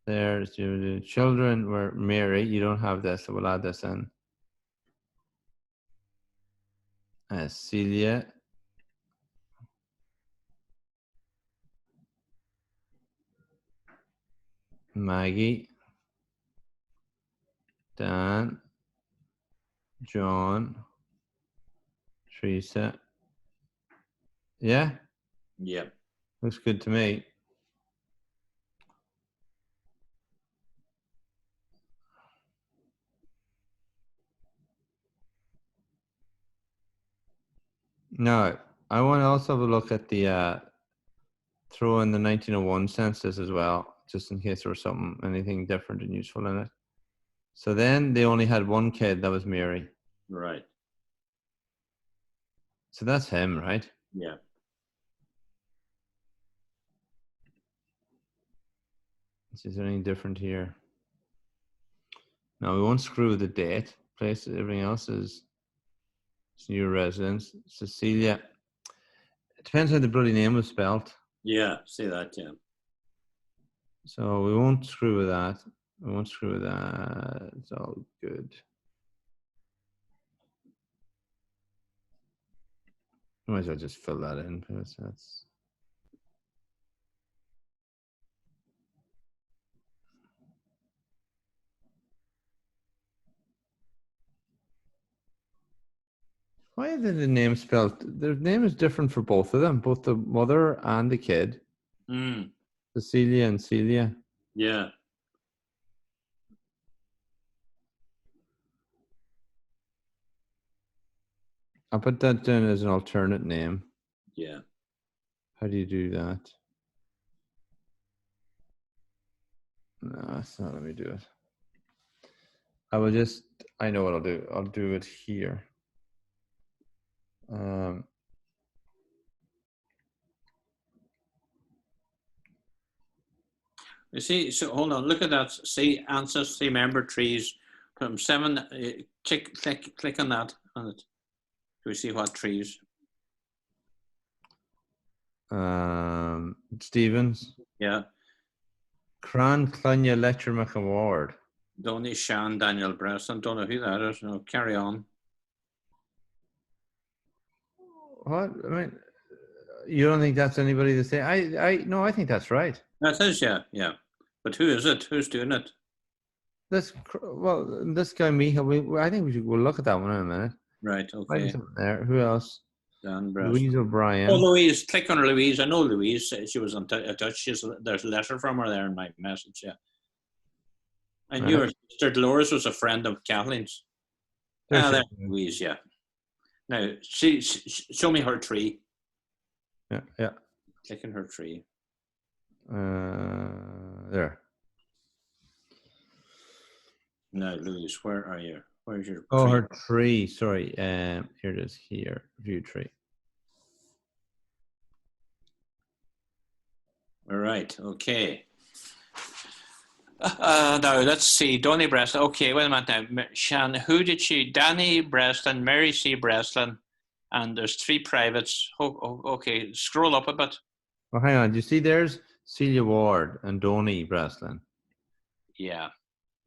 there's the children were Mary. You don't have this, so we'll add this in. Celia. Maggie. Dan. John. Teresa. Yeah? Yeah. Looks good to me. Now, I want to also have a look at the throw in the 1901 census as well, just in case there was anything different and useful in it. So then they only had one kid, that was Mary. Right. So that's him, right? Yeah. Is there anything different here? No, we won't screw with the date. Place, everything else is new residence. Cecilia. It depends how the bloody name was spelled. Yeah, see that, yeah. So we won't screw with that. We won't screw with that. It's all good. Might as well just fill that in because that's. Why is the name spelled? The name is different for both of them, both the mother and the kid. Cecilia and Celia. Yeah. I'll put that down as an alternate name. Yeah. How do you do that? No, it's not. Let me do it. I know what I'll do. I'll do it here. You see, so hold on, look at that. See answers, see member trees. From 7, click on that. On it. Do we see what trees? Stevens. Yeah. Cran Clunya Letcher McAward. Donny Shan Daniel Breslin. Don't know who that is. No, carry on. What? I mean, you don't think that's anybody to say? No, I think that's right. That is, yeah. But who is it? Who's doing it? This guy Micha. I think we'll look at that one in a minute. Right. Might be Okay. something there. Who else? Dan Louise Breslin. O'Brien. Oh, Louise. Click on Louise. I know Louise. She was on touch. There's a letter from her there in my message. Yeah. I knew her sister Dolores was a friend of Kathleen's. There's Louise. Yeah. Now, show me her tree. Yeah. Click on her tree. There. No, Louise, where are you? Where's your tree? Her tree. Sorry. Here it is. Here, view tree. All right. Okay. Now let's see. Donny Breslin. Okay, wait a minute now. Shan, who did she? Danny Breslin, Mary C. Breslin, and there's 3 privates. Okay, scroll up a bit. Oh, hang on. Do you see there's Celia Ward and Donny Breslin? Yeah.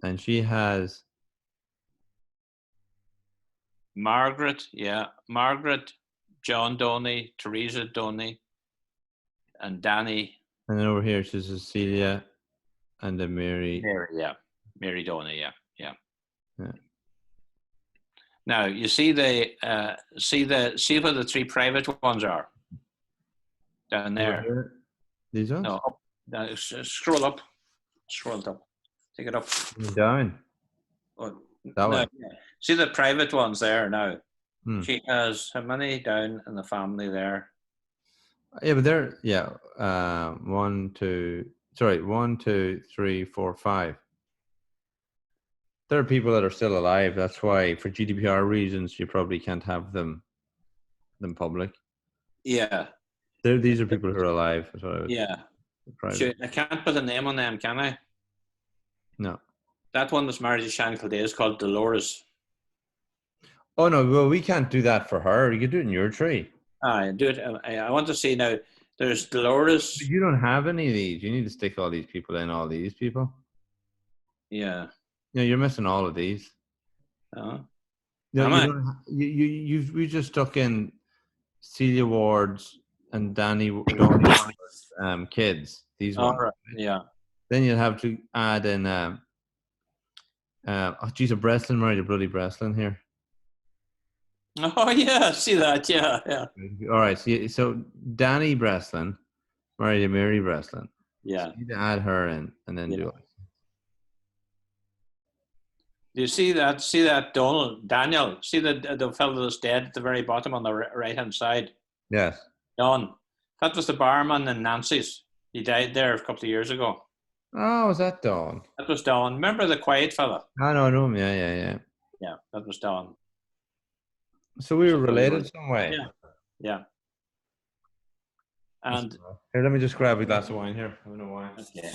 And she has Margaret. Yeah, Margaret, John Donny, Teresa Donny, and Danny. And then over here she's Cecilia and then Mary. Yeah. Mary Donny. Yeah. Now you see see where the 3 private ones are down there. These ones? No, up. Scroll up. Take it up. Down. Oh, that way. Yeah. See the private ones there now. Hmm. She has how many down in the family there? Yeah, but they're 1, 2, 3, 4, 5. There are people that are still alive. That's why, for GDPR reasons, you probably can't have them public. Yeah. These are people who are alive. That's what I would, I can't put a name on them, can I? No. That one was married to Shan Kildare is called Dolores. Oh no! Well, we can't do that for her. You can do it in your tree. Do it. I want to see now. There's Dolores. But you don't have any of these. You need to stick all these people in. All these people. Yeah. Yeah, you're missing all of these. Oh. No, you just stuck in Celia Ward's and Donny Ward's kids. These ones. Right. Yeah. Then you'll have to add in. A Breslin married a bloody Breslin here. Oh yeah, see that? Yeah. All right. So Danny Breslin married a Mary Breslin. Yeah. So you need to add her in and then do it. Do you see that? See that Daniel? See the fellow that's dead at the very bottom on the right hand side? Yes. Don. That was the barman in Nancy's. He died there a couple of years ago. Oh, was that Don? That was Don. Remember the quiet fella? I know him. Yeah. Yeah, that was Don. So we were related some way. Yeah. And here, let me just grab a glass of wine here. I don't know why. Okay.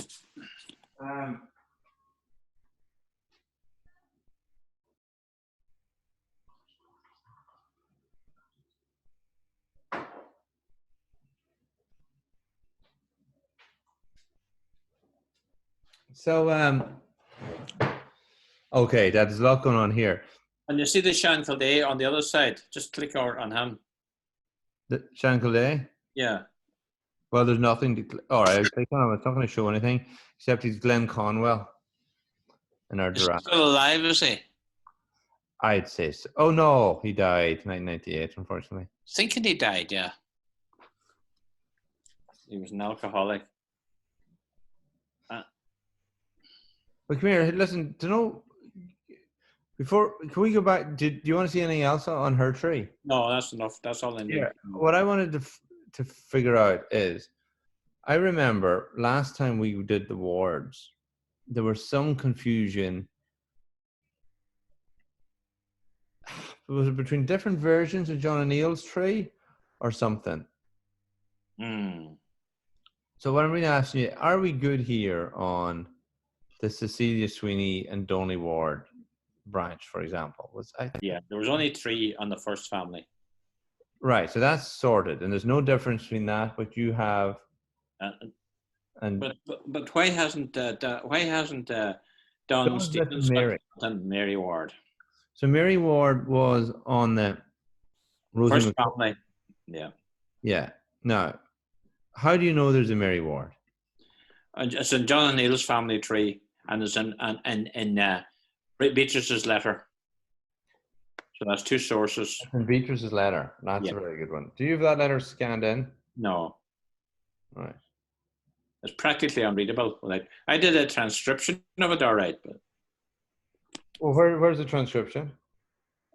So okay, there's a lot going on here. And you see the Shan Kildare on the other side. Just click on him. The Shan Kildare? Yeah. Well, there's nothing to. All right, I'll click on him. It's not going to show anything except he's Glenn Conwell in our draft. He's still alive, is he? I'd say so. Oh no, he died 1998, unfortunately. Thinking he died, yeah. He was an alcoholic. But come here, listen. Before, can we go back? Do you want to see anything else on her tree? No, that's enough. That's all I need. Yeah. What I wanted to figure out is, I remember last time we did the wards, there was some confusion. Was it between different versions of John O'Neill's tree or something? So what I'm really asking you, are we good here on the Cecilia Sweeney and Donny Ward branch, for example? Yeah, there was only 3 on the first family. Right, so that's sorted, and there's no difference between that, what you have. But why hasn't Don Stevens and Mary Ward? So Mary Ward was on the Rosie first family. Yeah. Yeah. Now, how do you know there's a Mary Ward? It's in John O'Neill's family tree. and is in Beatrice's letter. So that's two sources. In Beatrice's letter. That's a very good one. Do you have that letter scanned in? No. Right. It's practically unreadable. Like, I did a transcription of it, all right, but. Well, where's the transcription?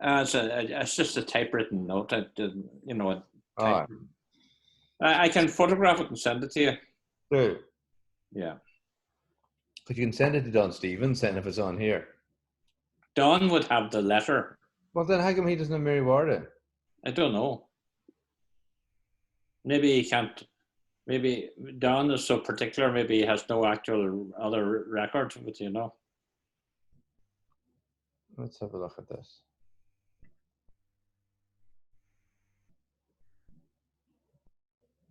It's just a typewritten note. Oh. I can photograph it and send it to you. Good. Yeah. But you can send it to Don Stevens then if it's on here. Don would have the letter. Well, then how come he doesn't have Mary Warden? I don't know. Maybe he can't. Maybe Don is so particular. Maybe he has no actual other record of it, you know. Let's have a look at this.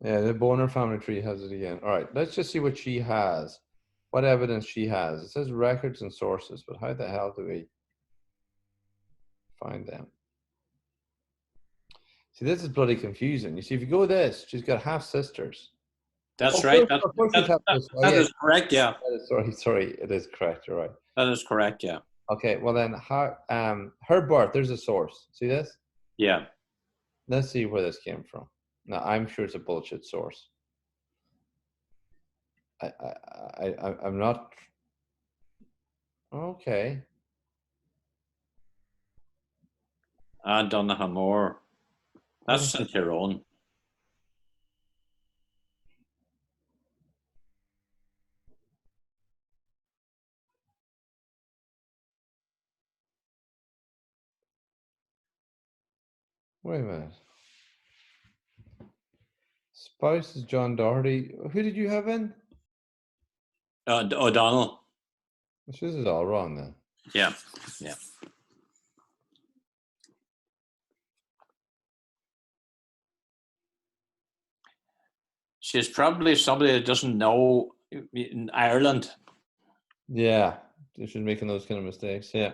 Yeah, the Bonner family tree has it again. All right, let's just see what she has. What evidence she has. It says records and sources, but how the hell do we find them? See, this is bloody confusing. You see, if you go this, she's got half sisters. That's right. That is correct, yeah. Sorry, it is correct, you're right. That is correct, yeah. Okay, well then, her birth, there's a source. See this? Yeah. Let's see where this came from. Now, I'm sure it's a bullshit source. I'm not. Okay. Donnahan Moore. That's St. Tyrone. Wait a minute. Spouse is John Doherty. Who did you have in? O'Donnell. This is all wrong then. Yeah, yeah. She's probably somebody that doesn't know in Ireland. Yeah, she's making those kind of mistakes. Yeah.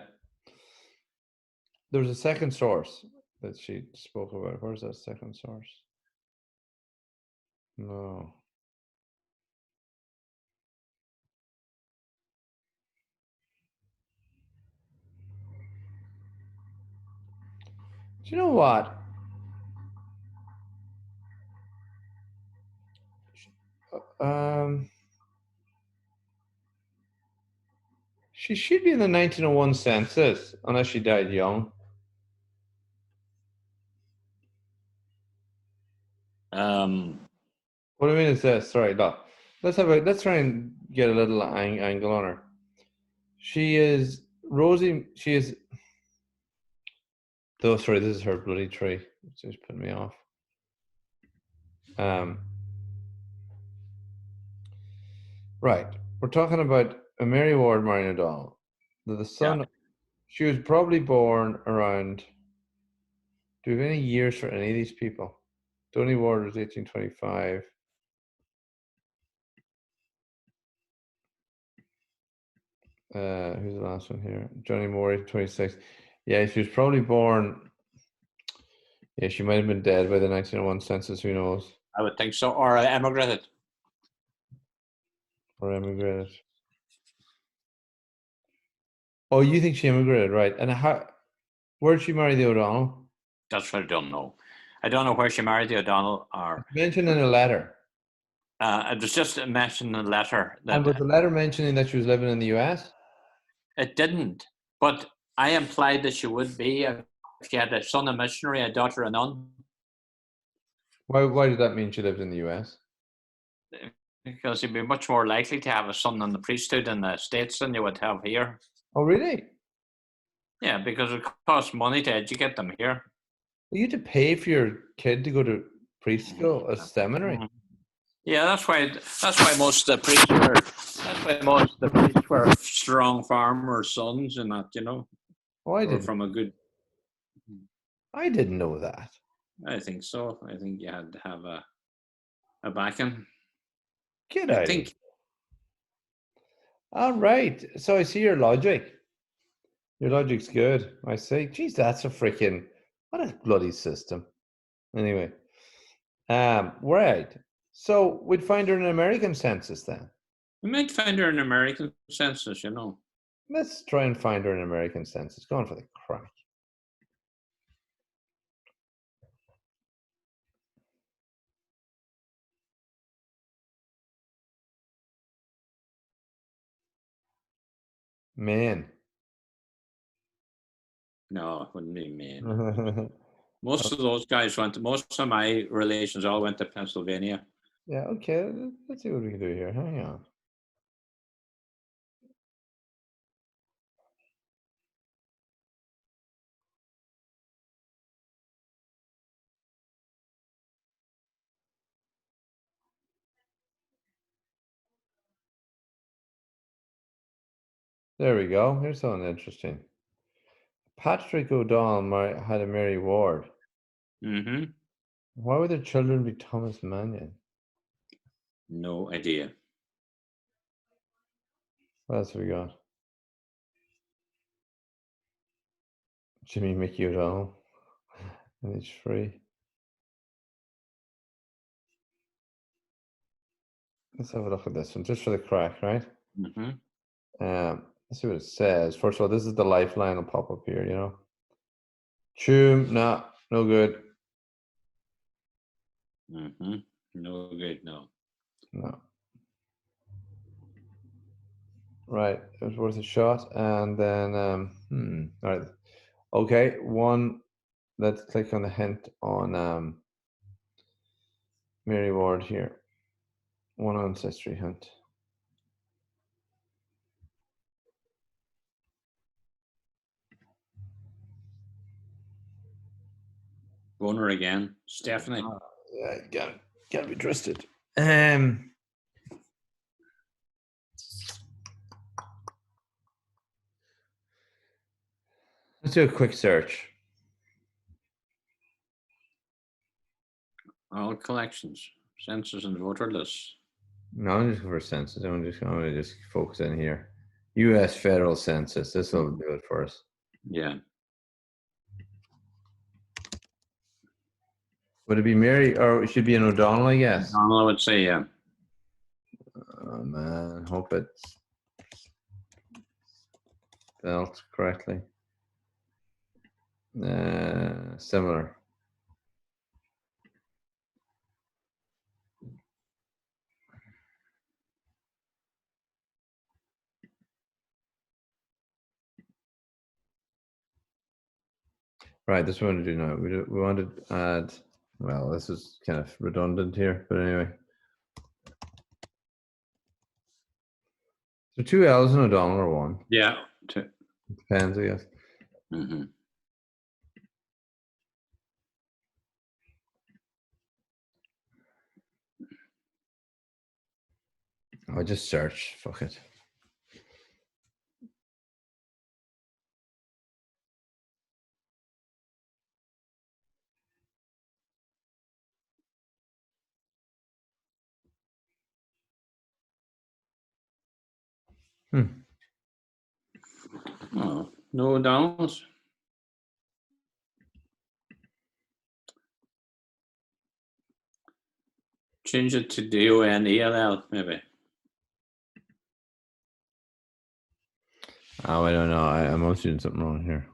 There was a second source that she spoke about. Where's that second source? No. Do you know what? She should be in the 1901 census, unless she died young. What I mean is this. Sorry, look. Let's try and get a little angle on her. She is Rosie. She is. Oh, sorry. This is her bloody tree. It's just putting me off. Right. We're talking about a Mary Ward Marion O'Donnell. The son. Yeah. She was probably born around. Do we have any years for any of these people? Tony Ward was 1825. Who's the last one here? Johnny Moore, 26. Yeah, she was probably born. Yeah, she might have been dead by the 1901 census. Who knows? I would think so, or emigrated. Or emigrated. Oh, you think she immigrated, right? And where did she marry the O'Donnell? That's what I don't know. I don't know where she married the O'Donnell. Or mentioned in a letter. It was just mentioned in a letter. And was the letter mentioning that she was living in the US? It didn't, but I implied that she would be if she had a son a missionary, a daughter a nun. Why did that mean she lived in the US? Because you'd be much more likely to have a son in the priesthood in the States than you would have here. Oh, really? Yeah, because it costs money to educate them here. You had to pay for your kid to go to priest school, a seminary. Yeah, that's why most of the priests were. That's why most of the priests were strong farmer sons, and that, you know. Oh, I didn't. From a good. I didn't know that. I think so. I think you had to have a backing. Get out. I think. All right. So I see your logic. Your logic's good. I say, geez, that's a freaking, what a bloody system. Anyway, right. So we'd find her in an American census then. We might find her an American census, you know. Let's try and find her an American census. Going for the crack. Man. No, it wouldn't be Maine. Most of those guys most of my relations all went to Pennsylvania. Yeah, okay. Let's see what we can do here. Hang on. There we go. Here's something interesting. Patrick O'Donnell had a Mary Ward. Mm-hmm. Why would their children be Thomas Mannion? No idea. What else have we got? Jimmy Mickey O'Donnell. And it's free. Let's have a look at this one, just for the crack, right? Mm-hmm. Let's see what it says. First of all, this is the lifeline will pop up here, you know. Choom, nah, no good. Mm-hmm. No good, no. No. Right, it was worth a shot. And then, all right. Okay, one, let's click on the hint on Mary Ward here. One ancestry hint. Boner again. Stephanie. Yeah, gotta be trusted. Let's do a quick search. All collections, census and voter lists. No, I'm just for census. I'm gonna just focus in here. U.S. federal census. This will do it for us. Yeah. Would it be Mary, or it should be an O'Donnell? I guess. O'Donnell, I would say, yeah. Oh man, hope it's spelled correctly. Similar. Right, this is what we want to do now. We want to add, well, this is kind of redundant here, but anyway. So two L's in O'Donnell or one? Yeah. Depends, I guess. Mm-hmm. I'll just search. Fuck it. Oh, no O'Donnells. Change it to Donell, maybe. Oh, I don't know. I'm also doing something wrong here.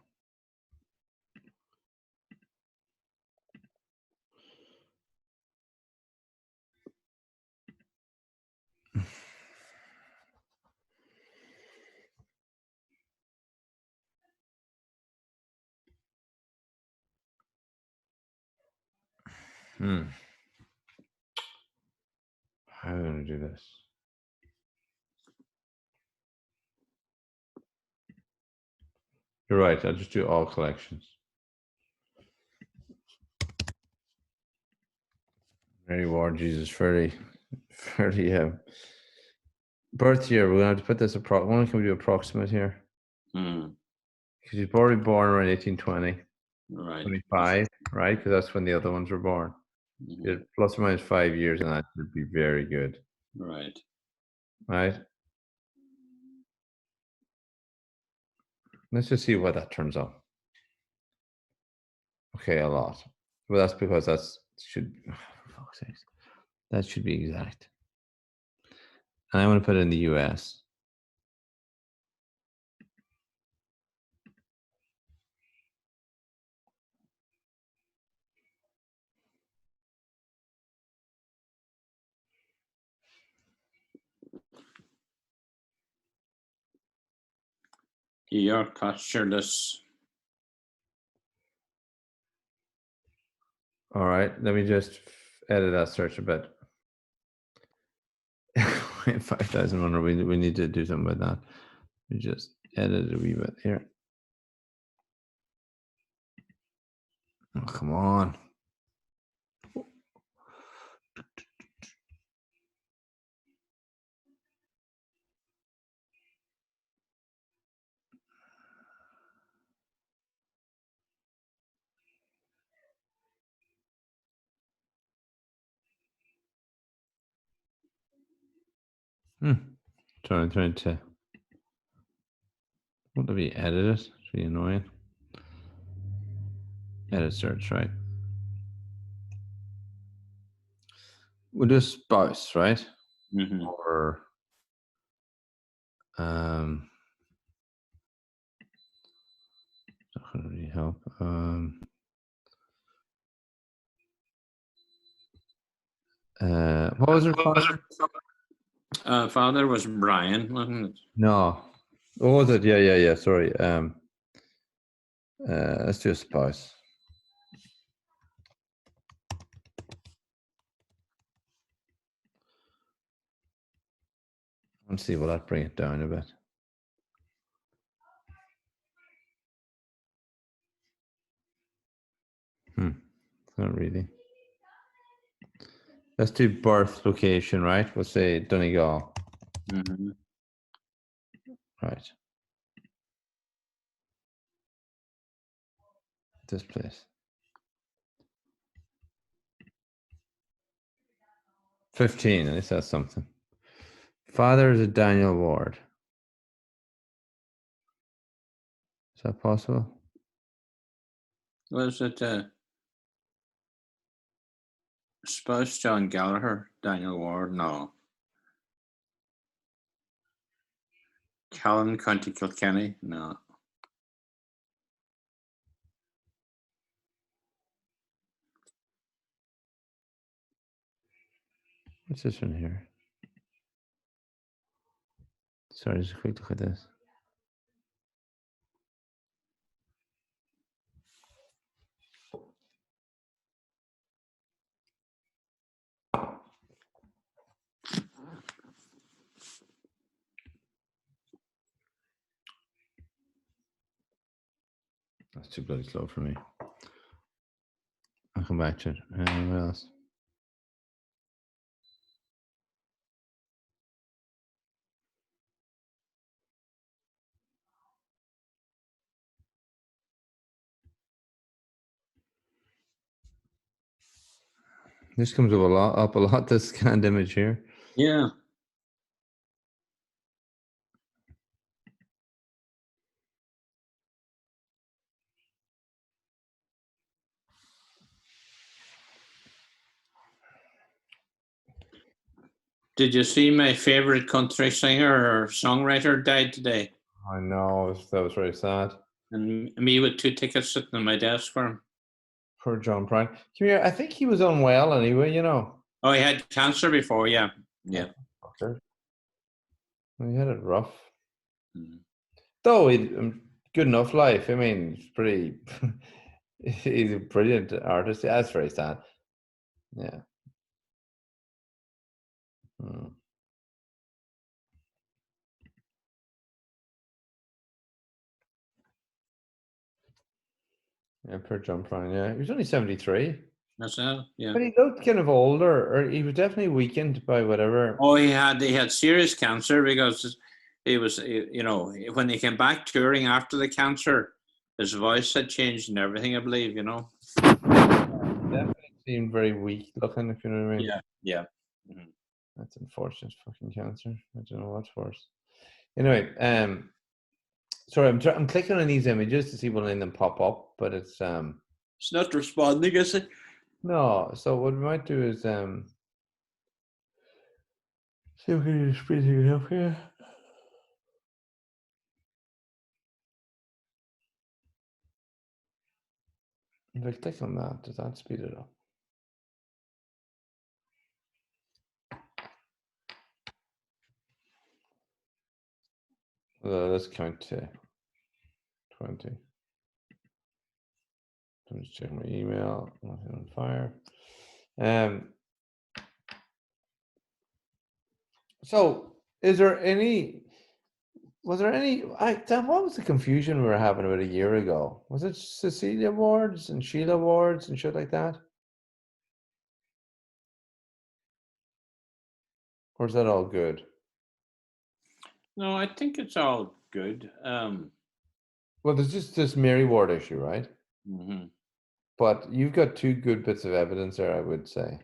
How am I going to do this? You're right. I'll just do all collections. Mary Ward, Jesus, fairly, birth year. We're going to have to put this when can we do approximate here? Because he's probably born around 1820. Right. 25, right? Because that's when the other ones were born. Plus or minus 5 years, and that would be very good. Right. Right? Let's just see what that turns out. Okay, a lot. Well, that's because that should be exact. And I want to put it in the US. You're pastureless. All right, let me just edit that search a bit. 5,100. We need to do something about that. We just edit it a wee bit here. Oh, come on. Trying to. What do we edit it? It's really annoying. Edit search, right? We'll do spouse, right? Mm-hmm. Or not gonna really help. What was her father? Father was Brian, wasn't it? No. What was it? Yeah. Sorry. Let's do a spouse. Let's see, will that bring it down a bit? Not really. Let's do birth location, right? We'll say Donegal. Mm-hmm. Right. This place. 15, at least that's something. Father is a Daniel Ward. Is that possible? Was it spouse John Gallagher, Daniel Ward? No. Callan, County Kilkenny? No. What's this one here? Sorry, just a quick look at this. That's too bloody slow for me. I'll come back to it. What else? This comes up a lot, this scanned image here. Yeah. Did you see my favorite country singer or songwriter died today? I know, that was very sad. And me with 2 tickets sitting on my desk for him. Poor John Prine. Come here, I think he was unwell anyway, you know. Oh, he had cancer before, yeah. Yeah. He had it rough. Mm. Though he good enough life. I mean, he's pretty. He's a brilliant artist. Yeah, that's very sad. Yeah. Yeah, poor John Prine. Yeah, he was only 73. That's it, yeah. But he looked kind of older, or he was definitely weakened by whatever. Oh, he had serious cancer because he was, you know, when he came back touring after the cancer, his voice had changed and everything, I believe, you know. Definitely seemed very weak looking, if you know what I mean. Yeah. Mm-hmm. That's unfortunate. Fucking cancer. I don't know what's worse. Anyway, sorry, I'm clicking on these images to see one of them pop up, but it's not responding, is it? no. So what we might do is See if we can speed it up here. If I click on that, does that speed it up? Let's count to 20. I'm just checking my email. Nothing on fire. So, was there any? Dan, what was the confusion we were having about a year ago? Was it Cecilia Awards and Sheila Awards and shit like that? Or is that all good? No, I think it's all good. Well, there's just this Mary Ward issue, right? Mm-hmm. But you've got two good bits of evidence there, I would say.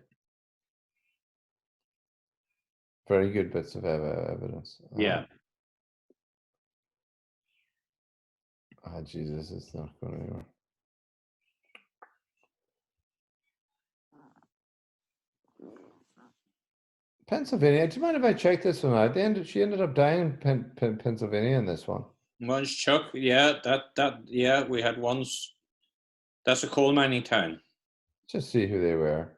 Very good bits of evidence. Yeah. Jesus, it's not going anywhere. Pennsylvania. Do you mind if I check this one out? She ended up dying in Pennsylvania in this one. Once Chuck, yeah, yeah, we had once. That's a coal mining town. Just see who they were.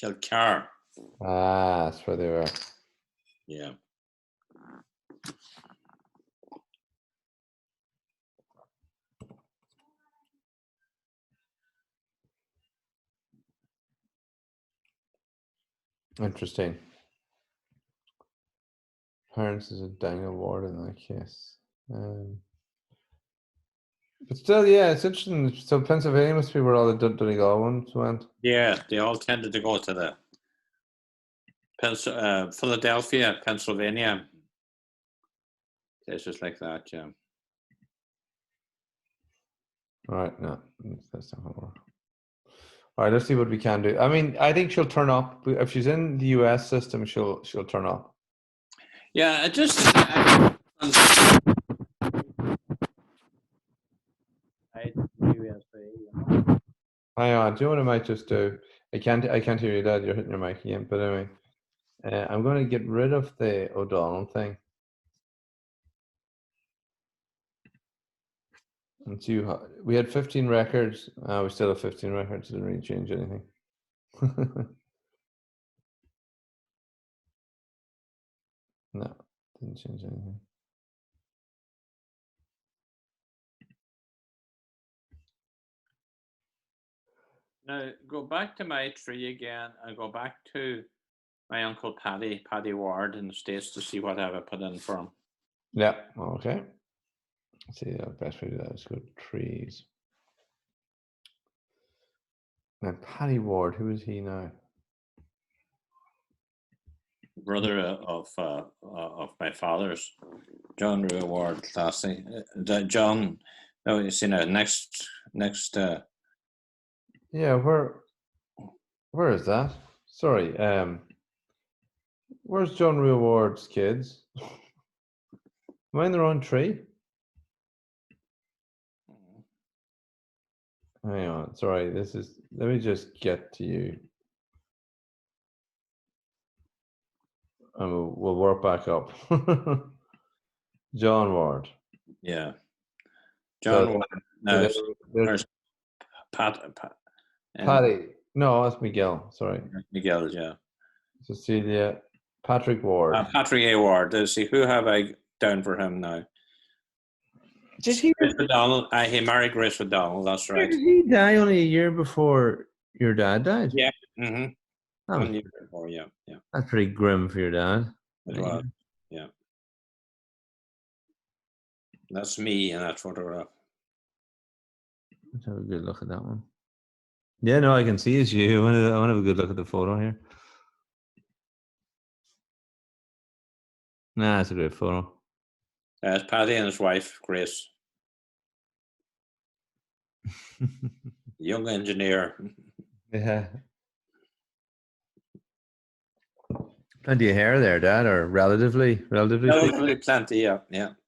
Kilcar. That's where they were. Yeah. Interesting. Parents is a dang award in that case. But still, yeah, it's interesting. So Pennsylvania must be where all the Donegal ones went. Yeah, they all tended to go to the Philadelphia, Pennsylvania, places like that. Yeah. All right, no, that's not gonna work. All right, let's see what we can do. I mean, I think she'll turn up if she's in the US system. She'll turn up. Yeah, it just. Hang on, do you know what I might just do? I can't hear you, Dad. You're hitting your mic again. But anyway, I'm going to get rid of the O'Donnell thing. And see, we had 15 records. We still have 15 records. Didn't really change anything. No, didn't change anything. Now go back to my tree again and go back to my uncle Paddy Ward in the States to see what I have put in for him. Yeah. Okay. Let's see, the best way to do that is go to trees. Now, Paddy Ward, who is he now? Brother of my father's, John Rue Ward Classy. John, no, you see now next. Yeah, where is that? Sorry, where's John Rue Ward's kids? Am I in the wrong tree? Hang on, sorry, let me just get to you. And we'll work back up. John Ward. Yeah. John Ward. No, there's Paddy. No, that's Miguel. Sorry. Miguel, yeah. Cecilia. Patrick Ward. Patrick A. Ward. Let's see, who have I down for him now? Did he? Grace O'Donnell. He married Grace O'Donnell. That's right. Did he die only a year before your dad died? Yeah. Mm-hmm. 1 year before. Yeah. That's pretty grim for your dad. It was. Yeah. That's me in that photograph. Let's have a good look at that one. Yeah, no, I can see it's you. I want to have a good look at the photo here. Nah, it's a great photo. It's Paddy and his wife, Grace. Young engineer. Yeah. Plenty of hair there, Dad, or relatively. Relatively plenty, yeah.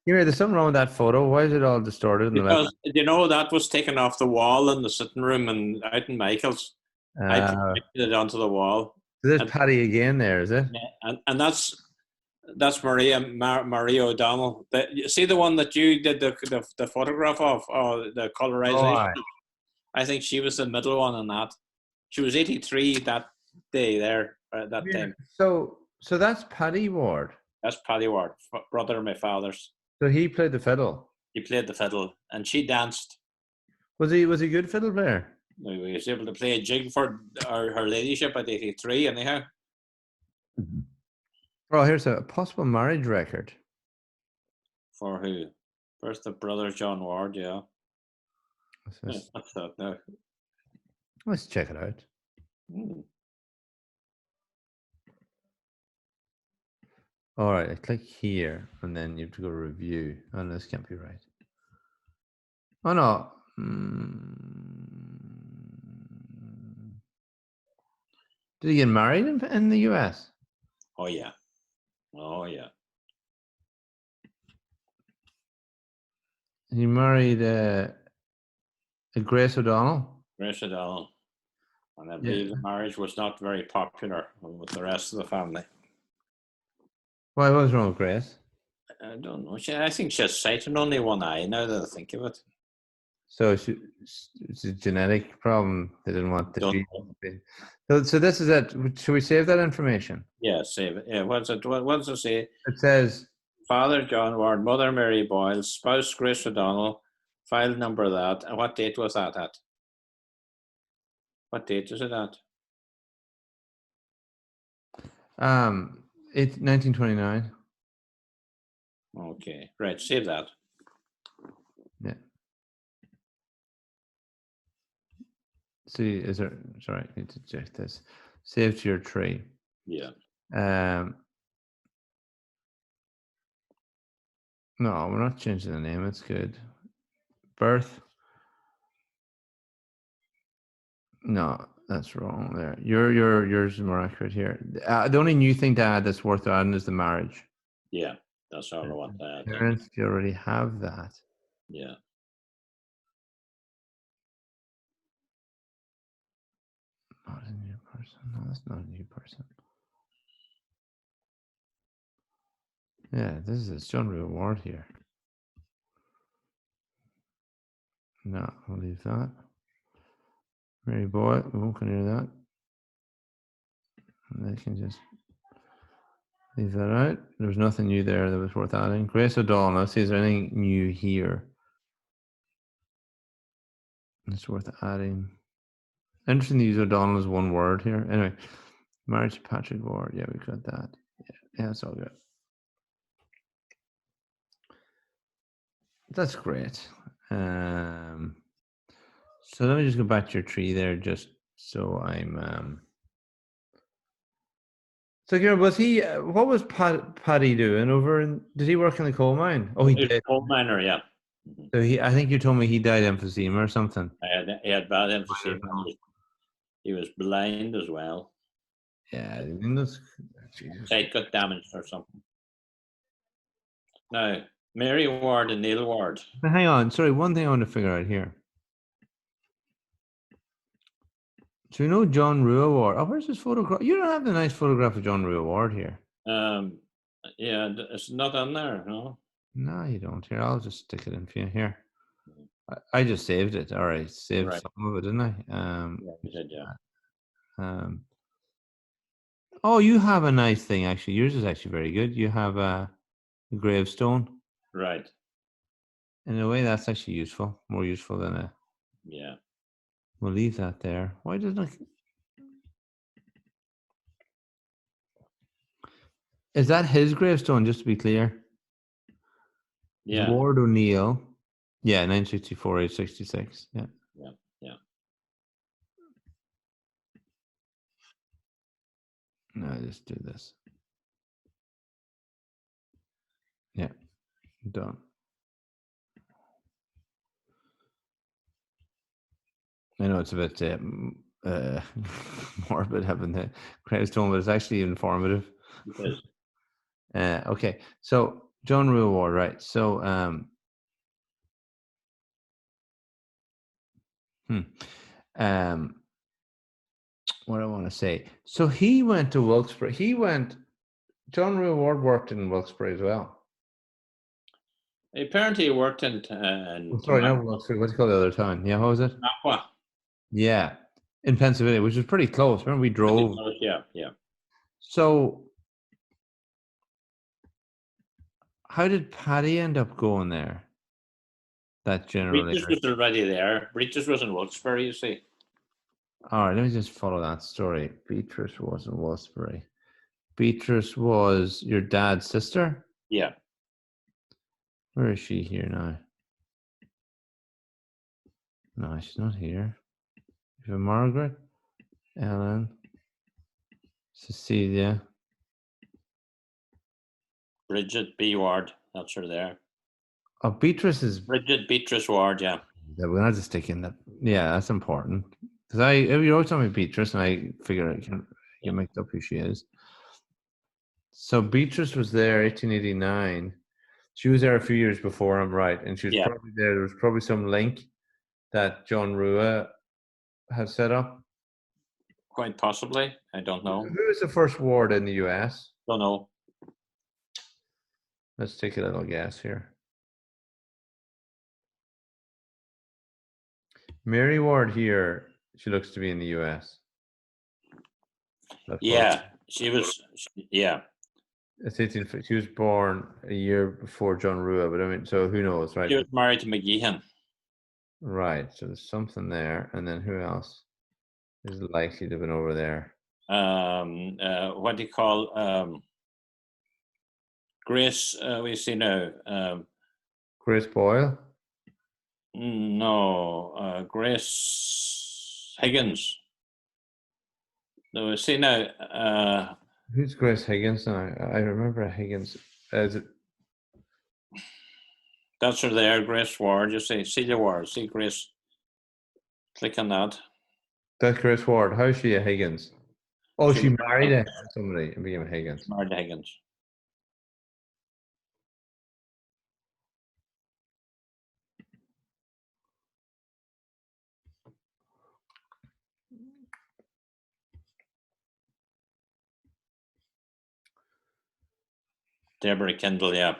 Here, there's something wrong with that photo. Why is it all distorted in the left? Because that was taken off the wall in the sitting room and out in Michael's. I projected it onto the wall. So there's Paddy again there, is it? Yeah, and that's Marie O'Donnell. You see the one that you did the photograph of, or the colorization? Oh, I think she was the middle one on that. She was 83 that day there, that time. So that's Paddy Ward. That's Paddy Ward, brother of my father's. So he played the fiddle. He played the fiddle, and she danced. Was he a good fiddle player? He was able to play a jig for her ladyship at 83, anyhow. Oh, here's a possible marriage record. For who? First, the brother John Ward, yeah. What's that now? Let's check it out. All right, I click here, and then you have to go to review. Oh, no, this can't be right. Oh, no. Did he get married in the US? Oh, yeah. Oh, yeah. He married Grace O'Donnell? Grace O'Donnell. And I believe the marriage was not very popular with the rest of the family. Why, what was wrong with Grace? I don't know. I think she has sight in only one eye, now that I think of it. So it's a genetic problem. They didn't want the gene. So this is it. Should we save that information? Yeah, save it. Yeah, what does it say? It says Father John Ward, Mother Mary Boyle, spouse Grace O'Donnell, file number that. And what date was that at? What date is it at? It's 1929. Okay, right. Save that. Yeah. See, is there? Sorry, I need to check this. Save to your tree. Yeah. No, we're not changing the name. It's good. Birth. No, that's wrong there. Yours is more accurate here. The only new thing to add that's worth adding is the marriage. Yeah, that's all I want to add. Parents, you already have that. Yeah. Not a new person. No, that's not a new person. Yeah, it's John Real Ward here. No, I'll leave that. Mary Boy, we won't hear that. And they can just leave that out. There was nothing new there that was worth adding. Grace O'Donnell, let's see, is there anything new here? It's worth adding. Interesting to use O'Donnell as one word here. Anyway, marriage to Patrick Ward. Yeah, we got that. Yeah, it's all good. That's great. So let me just go back to your tree there, just so I'm. So, Kieran, was he? What was Paddy doing over in? Did he work in the coal mine? Oh, he did. A coal miner, yeah. So I think you told me he died of emphysema or something. He had bad emphysema. He was blind as well. Yeah, I mean, that's sight got damaged or something. Now, Mary Ward and Neil Ward. Now, hang on, sorry. One thing I want to figure out here. So you know John Rua Ward. Oh, where's this photograph? You don't have the nice photograph of John Rua Ward here. Yeah, it's not on there, no. No, you don't. Here, I'll just stick it in for you here. I just saved it. All right, saved some of it, didn't I? Yeah, you did, yeah. Oh, you have a nice thing actually. Yours is actually very good. You have a gravestone. Right. In a way, that's actually useful. More useful than a. Yeah. We'll leave that there. Why doesn't it? Is that his gravestone? Just to be clear. Yeah. Ward O'Neill. Yeah, 964, 866. Yeah. Yeah. Yeah. No, just do this. Yeah. Done. I know it's a bit morbid having the gravestone, but it's actually informative. It is. Okay, so John Rue Award, right? So, what I want to say. So he went to Wilkes-Barre. John Rue Award worked in Wilkes-Barre as well. Apparently, he worked in Sorry, not Wilkes-Barre. What's it called the other town? Yeah, what was it? Aqua. Yeah, in Pennsylvania, which was pretty close. Remember, we drove. Yeah. So, how did Paddy end up going there? That generally. Breaches was already there. Breaches was in Wilkes-Barre, you see. All right, let me just follow that story. Beatrice was in Wilkes-Barre. Beatrice was your dad's sister? Yeah. Where is she here now? No, she's not here. You have Margaret, Ellen, Cecilia. Bridget B. Ward. That's her there. Oh, Beatrice is... Beatrice Ward, yeah. Yeah, we're not just taking that. Yeah, that's important. Because you always tell me Beatrice, and I figure I can make up who she is. So Beatrice was there 1889. She was there a few years before, I'm right. And she was probably there. There was probably some link that John Rua had set up. Quite possibly. I don't know. Who was the first ward in the US? Don't know. Let's take a little guess here. Mary Ward here, she looks to be in the US. She was, It's 1850. She was born a year before John Rua, but I mean, so who knows, right? She was married to McGeehan. Right, so there's something there. And then who else is likely to have been over there? What do you call Grace? We see now. Grace Boyle? No, Grace Higgins. No, we see now. Who's Grace Higgins now? I remember Higgins. Is it? That's her there, Grace Ward. You see Celia Ward. See Grace. Click on that. That's Grace Ward. How is she a Higgins? Oh, she married somebody and became a Higgins. Married to Higgins. Deborah Kendall, yeah.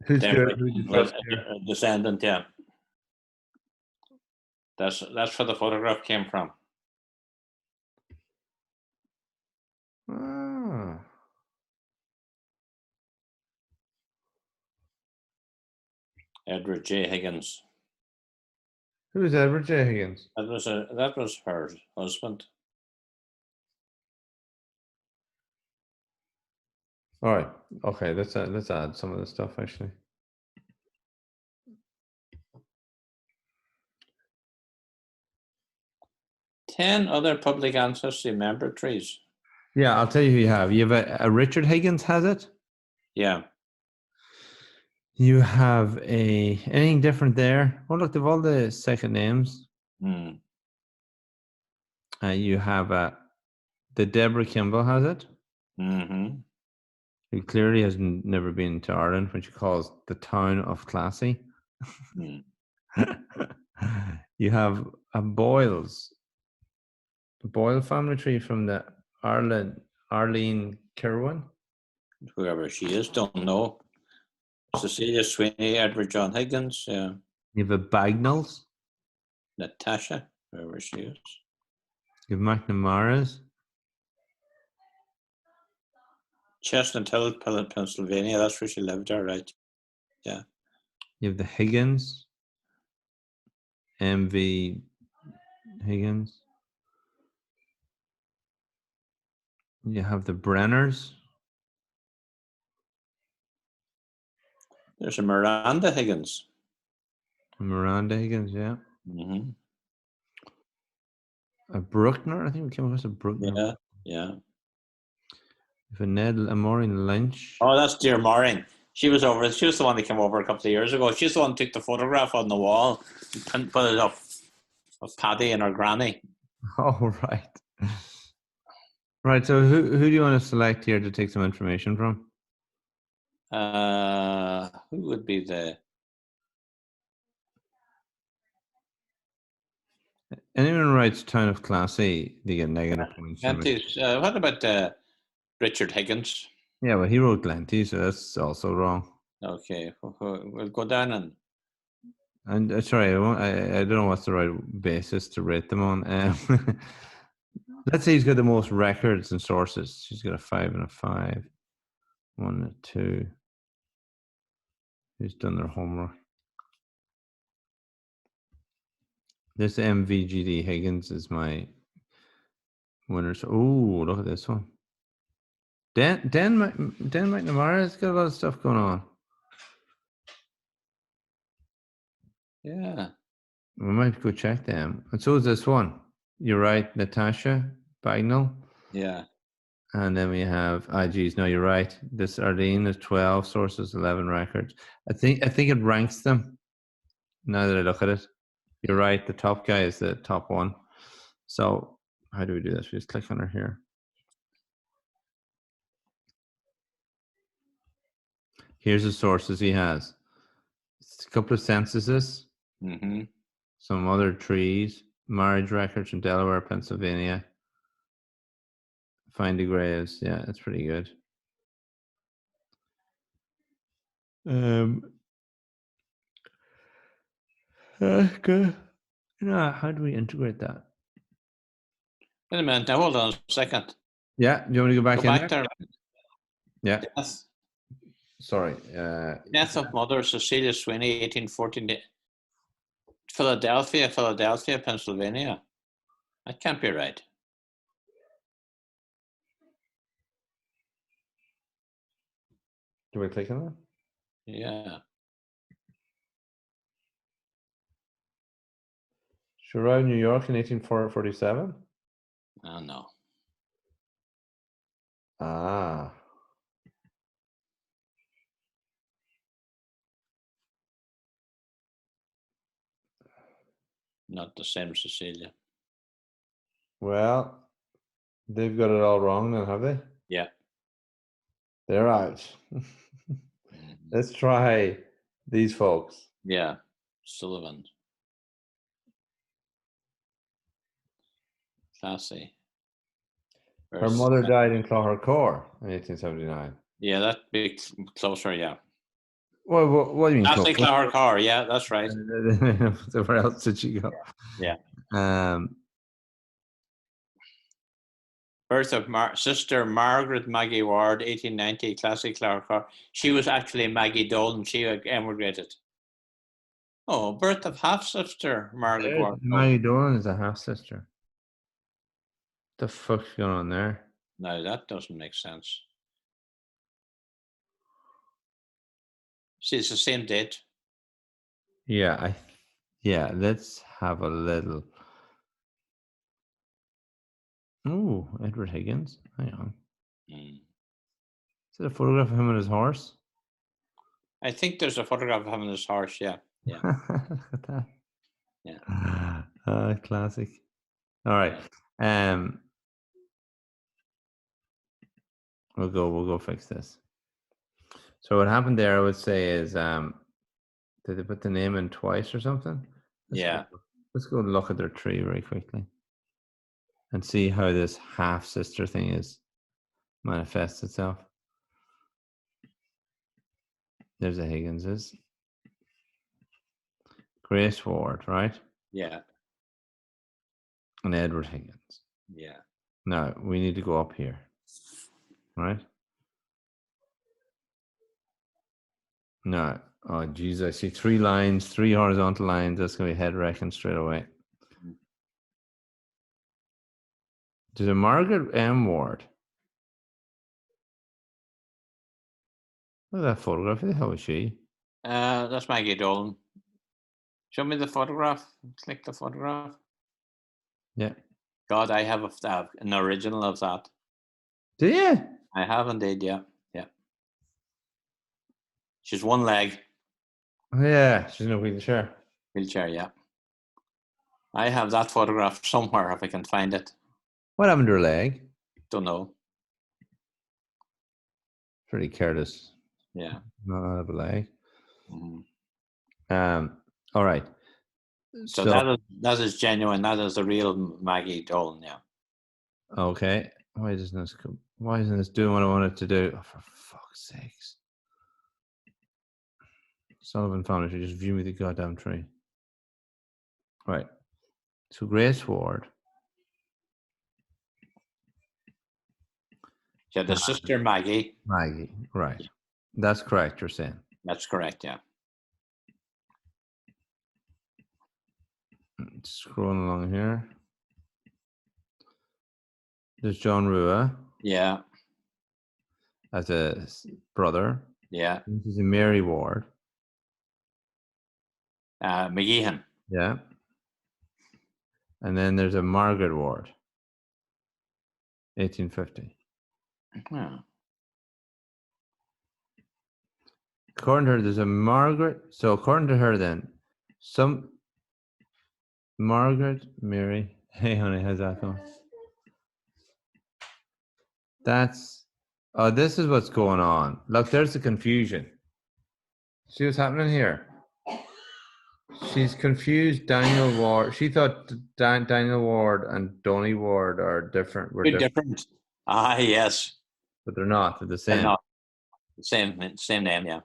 Who's descendant, yeah. That's where the photograph came from. Ah. Edward J. Higgins. Who is Edward J. Higgins? That was her husband. All right. Okay. Let's add some of the stuff actually. Ten other public ancestry member trees. Yeah, I'll tell you who you have. You have a Richard Higgins has it. Yeah. You have anything different there? Oh, look, they've all the second names. You have the Deborah Kimball has it. Mm-hmm. Who clearly has never been to Ireland, when she calls the town of Classy. You have a Boyles, the Boyle family tree from the Arlene Kirwan. Whoever she is, don't know. Cecilia Sweeney, Edward John Higgins. Yeah. You have a Bagnalls. Natasha, whoever she is. You have McNamara's. Chestnut Hill, Pennsylvania. That's where she lived, all right. Yeah. You have the Higgins. M.V. Higgins. You have the Brenners. There's a Miranda Higgins. Miranda Higgins, yeah. Mm-hmm. A Bruckner, I think we came across a Bruckner. Yeah. A Maureen Lynch. Oh, that's dear Maureen. She was the one that came over a couple of years ago. She's the one who took the photograph on the wall and put it up of Paddy and her granny. Oh, right. Right, so who do you want to select here to take some information from? Who would be the? Anyone who writes Town of Classy, they get negative points from it. What about Richard Higgins? Yeah, well, he wrote Glenty, so that's also wrong. Okay, we'll go down and sorry, I don't know what's the right basis to rate them on. Let's say he's got the most records and sources. He's got a 5 and a 5, 1 and a 2. Who's done their homework? This MVGD Higgins is my winner. So, oh, look at this one. Dan McNamara's got a lot of stuff going on. Yeah. We might go check them. And so is this one. You're right, Natasha Bagnall. Yeah. And then we have, geez, no, you're right. This Arlene is 12 sources, 11 records. I think it ranks them. Now that I look at it, you're right. The top guy is the top one. So how do we do this? We just click on her here. Here's the sources he has. It's a couple of censuses. Mm-hmm. Some other trees, marriage records from Delaware, Pennsylvania. Find the graves. Yeah, that's pretty good. Good. How do we integrate that? Wait a minute. Now hold on a second. Yeah, do you want me to go back in there? Yeah. Death. Sorry. Death of Mother Cecilia Sweeney, 1814. Philadelphia, Pennsylvania. That can't be right. Do we click on that? Yeah. She arrived in New York in 1847? Oh, no. Ah. Not the same Cecilia. Well, they've got it all wrong then, have they? Yeah. They're out. Let's try these folks. Yeah. Sullivan. Classy. Her mother died in Cloghercore in 1879. Yeah, that'd be closer, yeah. Well, what do you mean? Classy Cloghercore, yeah, that's right. So where else did she go? Yeah. Birth of Sister Margaret Maggie Ward, 1890, Classy Cloghercore. She was actually Maggie Dolan. She emigrated. Oh, birth of half-sister Margaret Ward. Maggie Dolan is a half-sister. The fuck's going on there? No, that doesn't make sense. See, it's the same date. Yeah, let's have a little. Oh, Edward Higgins. Hang on. Is it a photograph of him and his horse? I think there's a photograph of him and his horse, yeah. Yeah. Look at that. Yeah. Classic. All right. Yeah. We'll go fix this. So what happened there, I would say, is did they put the name in twice or something? Let's go look at their tree very quickly and see how this half-sister thing manifests itself. There's the Higginses. Grace Ward, right? Yeah. And Edward Higgins. Yeah. Now, we need to go up here, right? No. Oh, geez, I see 3 lines, 3 horizontal lines. That's going to be head wrecking straight away. There's a Margaret M. Ward. Look at that photograph. Who the hell is she? That's Maggie Dolan. Show me the photograph. Click the photograph. Yeah. God, I have an original of that. Do you? I have indeed, yeah. Yeah. She's one leg. Yeah, she's in a wheelchair. Wheelchair, yeah. I have that photograph somewhere if I can find it. What happened to her leg? Don't know. Pretty careless. Yeah. Not have a leg. Mm-hmm. All right. So that is genuine. That is the real Maggie Dolan. Yeah. Okay. Why isn't this doing what I want it to do? Oh, for fuck's sakes. Sullivan family should just view me the goddamn tree. Right. So Grace Ward. Yeah, the sister Maggie. Maggie. Right. That's correct, you're saying. That's correct, yeah. Scrolling along here. There's John Rua. Yeah. As a brother. Yeah. This is a Mary Ward. McGeehan. Yeah. And then there's a Margaret Ward. 1850. Yeah. According to her, there's a Margaret. So according to her, then, some Margaret, Mary. Hey, honey, how's that going? This is what's going on. Look, there's the confusion. See what's happening here? She's confused Daniel Ward. She thought Daniel Ward and Donny Ward are different. We're different. Ah, yes. But they're not. They're the same. They're not. Same name, yeah.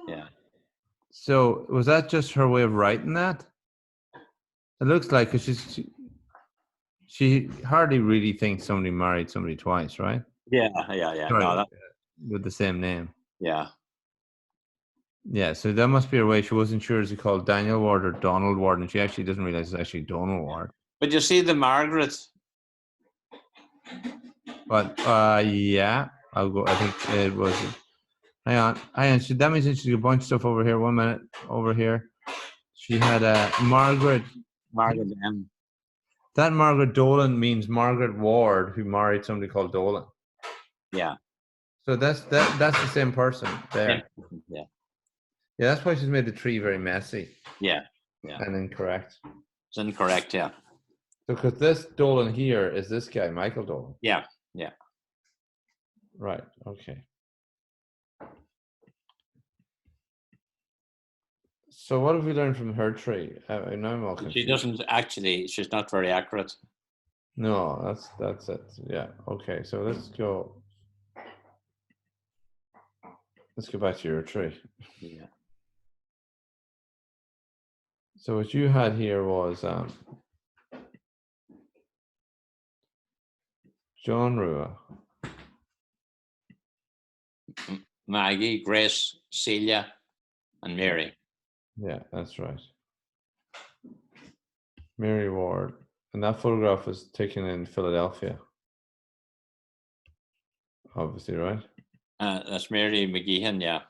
Yeah. So was that just her way of writing that? It looks like, because she hardly really thinks somebody married somebody twice, right? Yeah. No, with the same name. Yeah. Yeah, so that must be her way. She wasn't sure, is he called Daniel Ward or Donald Ward, and she actually doesn't realize it's actually Donald Ward. But you see the Margaret. But yeah, I'll go. I think it was. Hang on. That means she's a bunch of stuff over here. 1 minute over here. She had a Margaret. Margaret M. That Margaret Dolan means Margaret Ward, who married somebody called Dolan. Yeah. So that's the same person there. Yeah. Yeah, that's why she's made the tree very messy. Yeah. And incorrect. It's incorrect, yeah. Because this Dolan here is this guy, Michael Dolan. Yeah. Right, okay. So what have we learned from her tree? Now I'm all confused. She's not very accurate. No, that's it. Yeah, okay, so let's go back to your tree. Yeah. So what you had here was John Rua. Maggie, Grace, Celia, and Mary. Yeah, that's right. Mary Ward. And that photograph was taken in Philadelphia. Obviously, right? That's Mary McGeehan, yeah.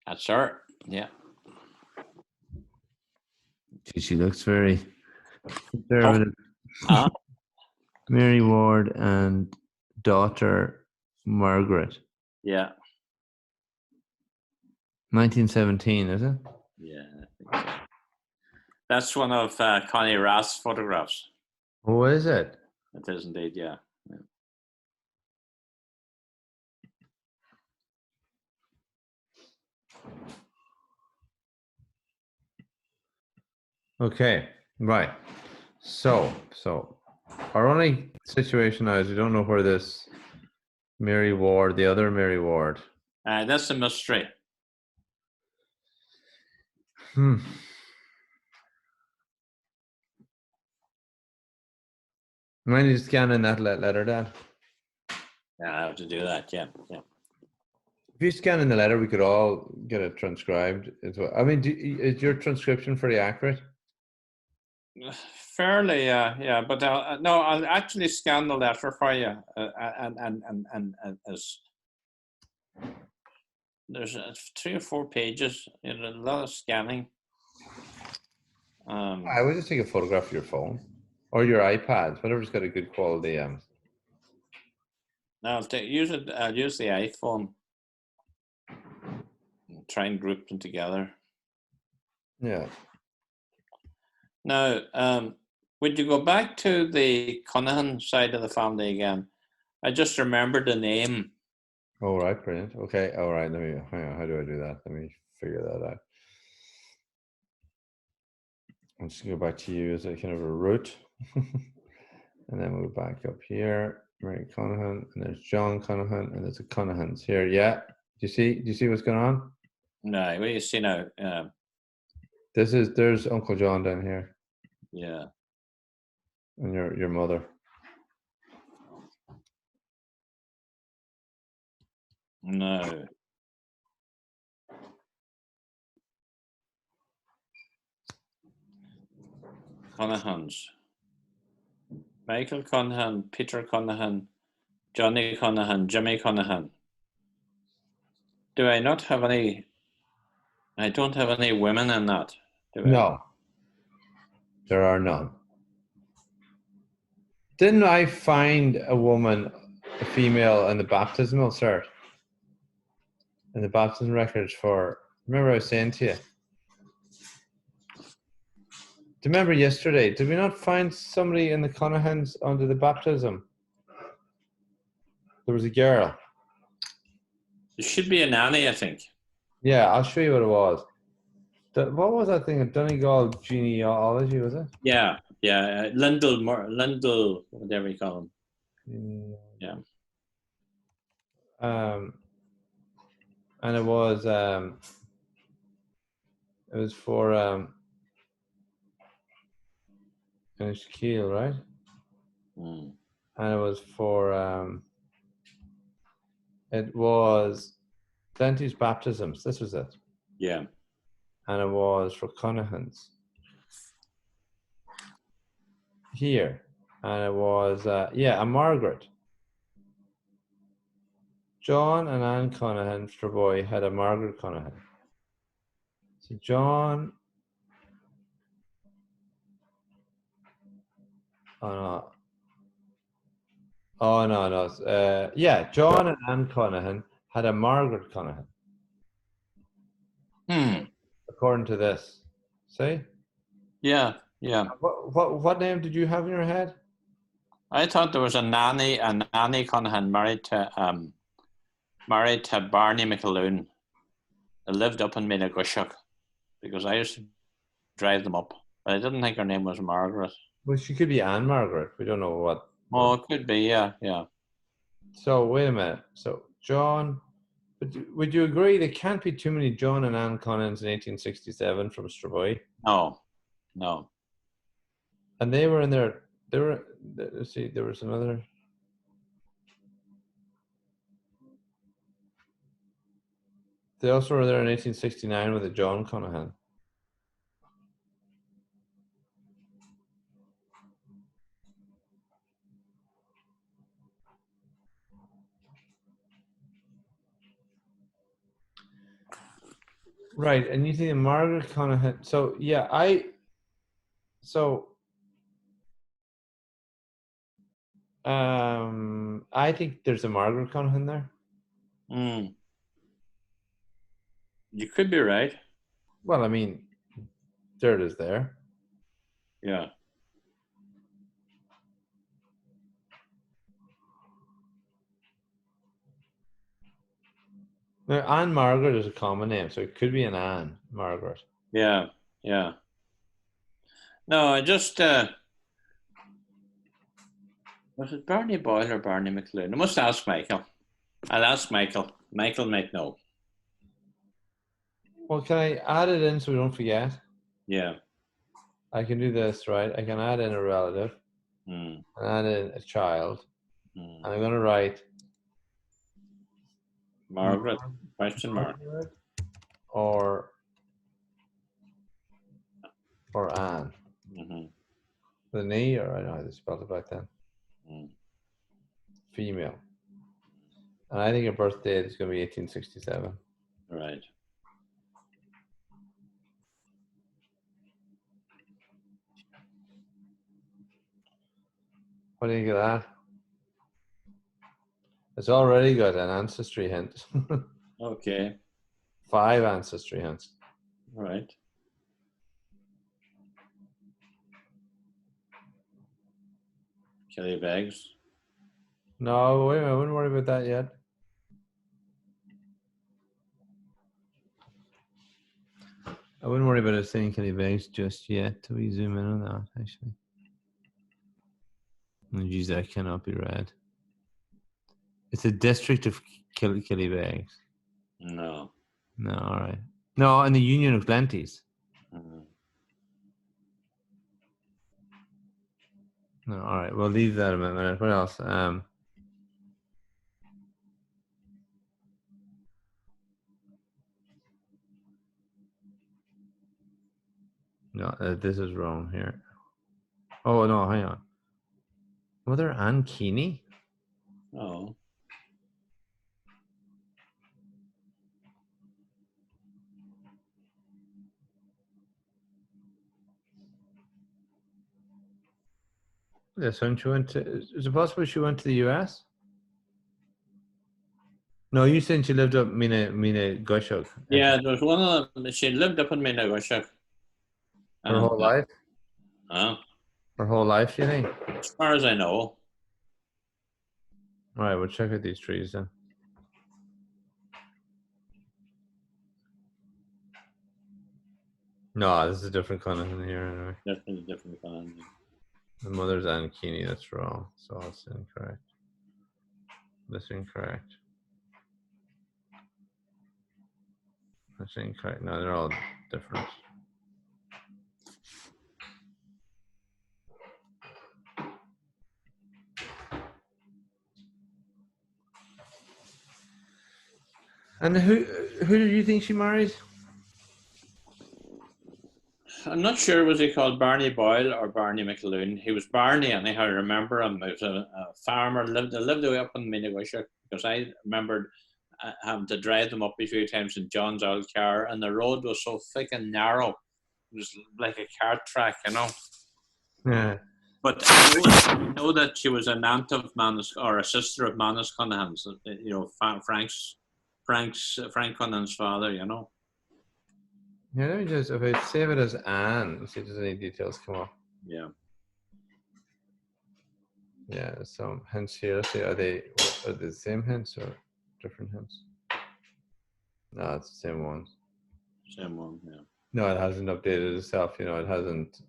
That's her, yeah. She looks very conservative. Mary Ward and daughter Margaret. Yeah. 1917, is it? Yeah, I think so. That's one of Connie Rath's photographs. Oh, is it? It is indeed, yeah. Okay, right. So our only situation now is we don't know where this Mary Ward, the other Mary Ward. That's a mystery. Mind you scanning that letter, Dad? Yeah, I have to do that, yeah. If you scan in the letter, we could all get it transcribed as well. I mean, is your transcription pretty accurate? Fairly, yeah. But no, I'll actually scan the letter for you, and as there's 3 or 4 pages, a lot of scanning. I would just take a photograph of your phone or your iPad, whatever's got a good quality. No, I'll use it. I'll use the iPhone. Try and group them together. Yeah. Now, would you go back to the Cunningham side of the family again? I just remembered the name. All right, brilliant. Okay, all right. Let me hang on. How do I do that? Let me figure that out. I'm just gonna go back to you as a kind of a route, and then we'll back up here. Mary Conahan, and there's John Conahan, and there's a Conahans here. Yeah. Do you see what's going on? No, what do you see now? There's Uncle John down here. Yeah. And your mother. No. Conahans. Michael Conahan, Peter Conahan, Johnny Conahan, Jimmy Conahan. Do I not have any? I don't have any women in that, do I? No, there are none. Didn't I find a woman, a female, in the baptismal cert? In the baptism records for, remember I was saying to you? Do you remember yesterday? Did we not find somebody in the Conahans under the baptism? There was a girl. It should be a nanny, I think. Yeah, I'll show you what it was. What was that thing? A Donegal genealogy, was it? Yeah, yeah. Lindell, whatever you call him. Yeah. And it was for Keel, right? Mm. And it was for it was Plenty's baptisms. This was it. Yeah. And it was for Conahans here. And it was a Margaret. John and Anne Conahan Stravoy had a Margaret Conahan. So John oh no. John and Anne Conahan had a Margaret Conahan. According to this. See? Yeah, yeah. What name did you have in your head? I thought there was a nanny Conahan married to Barney McAloon. They lived up in Menagushuk because I used to drive them up. But I didn't think her name was Margaret. Well, she could be Anne Margaret. We don't know what. Oh, it could be, yeah. So wait a minute. So John, but would you agree there can't be too many John and Anne Conans in 1867 from Stravoy? No. And they were in there. Let's see, there was another. They also were there in 1869 with a John Conahan. Right, and you think of Margaret Conahan. So yeah, I think there's a Margaret Conahan there. You could be right. Well, I mean, there it is there. Yeah. Now, Anne Margaret is a common name, so it could be an Anne Margaret. Yeah. No, I just was it Barney Boyle or Barney McLean? I must ask Michael. I'll ask Michael. Michael might know. Well, can I add it in so we don't forget? Yeah. I can do this, right? I can add in a relative, and add in a child, and I'm going to write Margaret, question mark. Or Anne. The knee, or I don't know how they spelled it back then. Female. And I think her birth date is going to be 1867. Right. What do you think of that? It's already got an ancestry hint. Okay. 5 ancestry hints. All right. Kelly Bags. No, wait a minute. I wouldn't worry about that yet. I wouldn't worry about it saying Killy Bags just yet till we zoom in on that, actually. Oh, geez, that cannot be read. It's a district of Killy Bags. No. No, all right. No, in the Union of Glenties. No, all right. We'll leave that a minute. What else? No, this is wrong here. Oh, no, hang on. Mother Ann Keeney? Oh. This one, she went to, is it possible she went to the US? No, you said she lived up Mina Gushuk. Yeah, there was one of them. She lived up in Minnegotia. Her whole life? Her whole life, you think? As far as I know. All right, we'll check out these trees then. No, this is a different kind of in here anyway. Definitely different kind. The mother's Ann Keeney, that's wrong. So it's incorrect. That's incorrect. That's incorrect. No, they're all different. And who do you think she married? I'm not sure, was he called Barney Boyle or Barney McAloon? He was Barney, anyhow. I remember him. He was a farmer, lived way up in Minnegotia, because I remembered having to drive them up a few times in John's old car, and the road was so thick and narrow. It was like a cart track, you know. Yeah. But I know that she was an aunt of or a sister of Manus Cunahan's, you know, Frank Cunahan's father, you know. Yeah, let me just, if I save it as Anne, let's see if there's any details come up. Yeah. Yeah, some hints here. Let's see, are they the same hints or different hints? No, it's the same ones. Same one, yeah. No, it hasn't updated itself. You know, it hasn't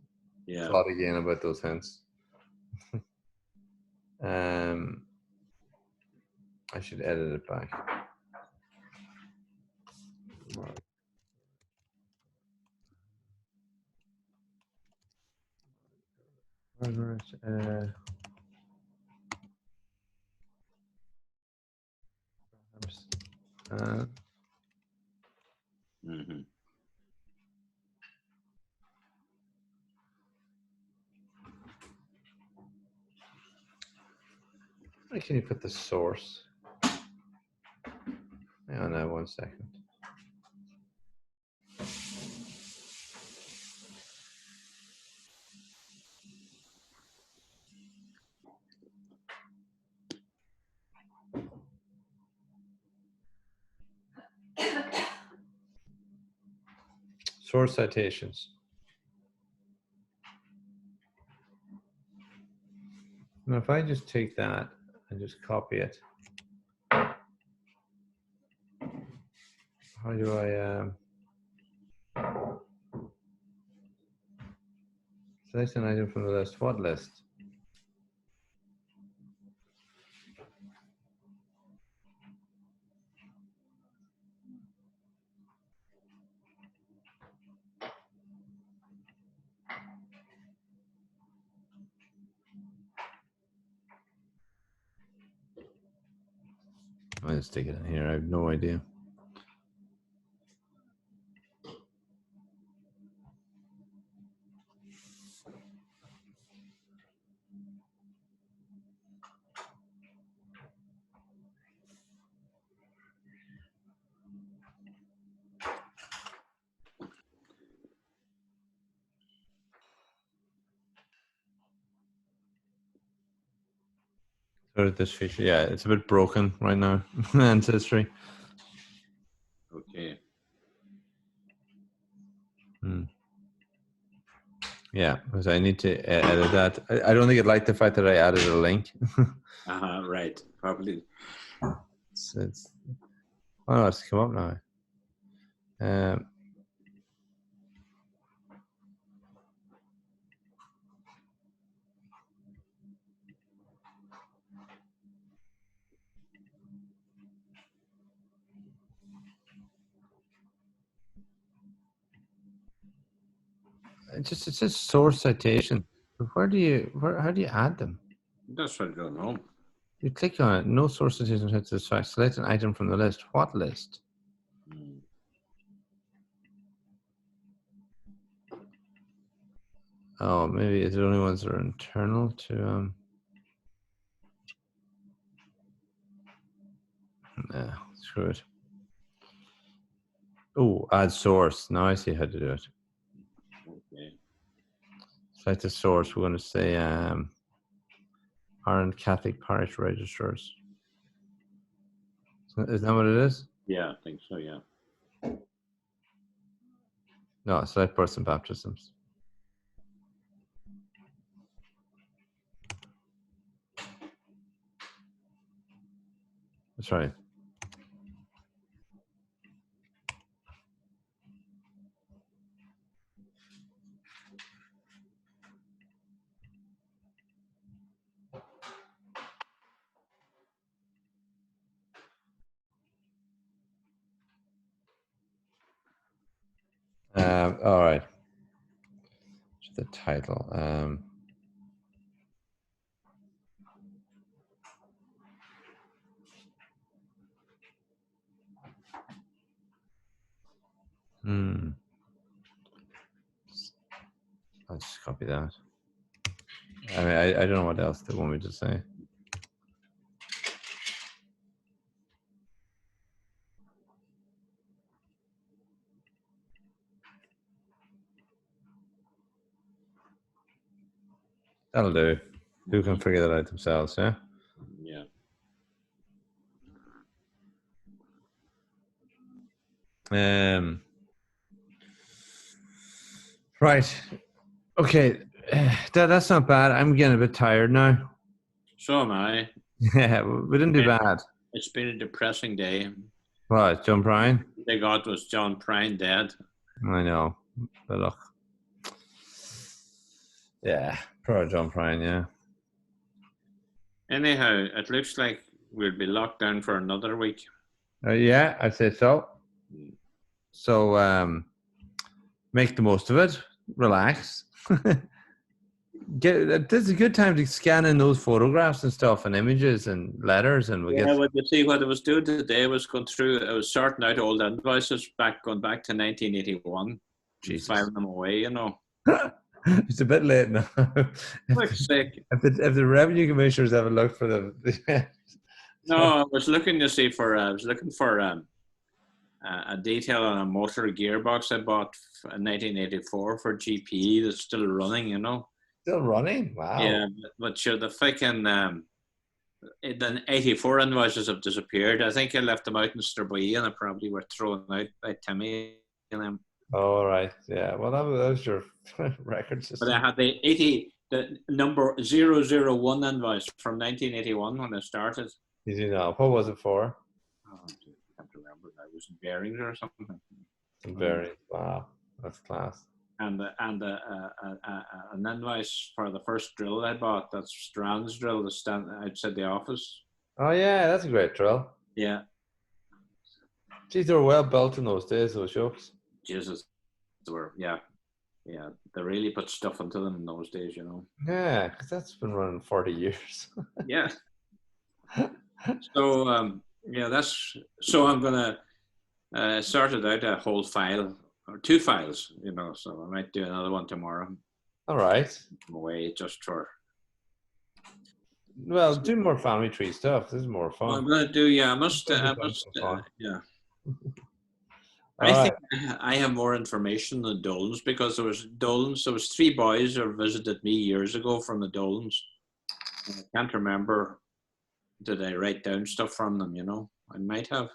thought again about those hints. I should edit it back. Where can you put the source? Hang on now, 1 second. Source citations. Now, if I just take that and just copy it, how do I select an item from the list? What list? I'll just stick it in here. I have no idea. So this feature, yeah, it's a bit broken right now. Ancestry. Okay. Yeah, because I need to edit that. I don't think it liked the fact that I added a link. Right. Probably. It's oh no, it's come up now. It says source citation. How do you add them? That's what I don't know. You click on it. No source citation satisfied. Select an item from the list. What list? Oh, maybe it's the only ones that are internal to Nah, screw it. Oh, add source. Now I see how to do it. Okay. Select the source. We're going to say Ireland Catholic Parish Registrars. Is that what it is? Yeah, I think so, yeah. No, select births and baptisms. That's right. All right. The title. I'll just copy that. I mean, I don't know what else they want me to say. That'll do. Who can figure that out themselves, yeah? Yeah. Right. Okay. That's not bad. I'm getting a bit tired now. So am I. Yeah, we didn't do bad. It's been a depressing day. What, John Prine? They got was John Prine dead. I know. But look. Yeah, poor John Prine, yeah. Anyhow, it looks like we'll be locked down for another week. Yeah, I'd say so. So make the most of it. Relax. This is a good time to scan in those photographs and stuff and images and letters, and Well, you see, what I was doing today was going through. I was sorting out old invoices going back to 1981, filing them away. You know, it's a bit late now. If the revenue commissioners haven't looked for them, no, I was looking to see for. I was looking for a detail on a motor gearbox I bought in 1984 for GPE that's still running. You know, still running. Wow. Yeah, but sure, the fucking the 84 invoices have disappeared. I think I left them out in Straboi and I probably were thrown out by Timmy and them. All right. Yeah. Well, that was your record system. But I had the number 001 invoice from 1981 when I started. You know, what was it for? Oh, I can't remember. I was in bearings or something. Some bearings. Wow, that's class. And an invoice for the first drill I bought. That's Strand's drill that's stand outside the office. Oh yeah, that's a great drill. Yeah. Geez, they were well built in those days, those yokes. Jesus, they were. Yeah. They really put stuff into them in those days, you know. Yeah, because that's been running 40 years. Yeah. So that's so I'm gonna sorted out a whole file or two files, you know. So I might do another one tomorrow. All right. I'm away just for. Well, do more family tree stuff. This is more fun. Well, I'm gonna do. Yeah, I must. Yeah. I think I have more information than Dolan's because there was 3 boys who visited me years ago from the Dolan's. I can't remember. Did I write down stuff from them? You know, I might have.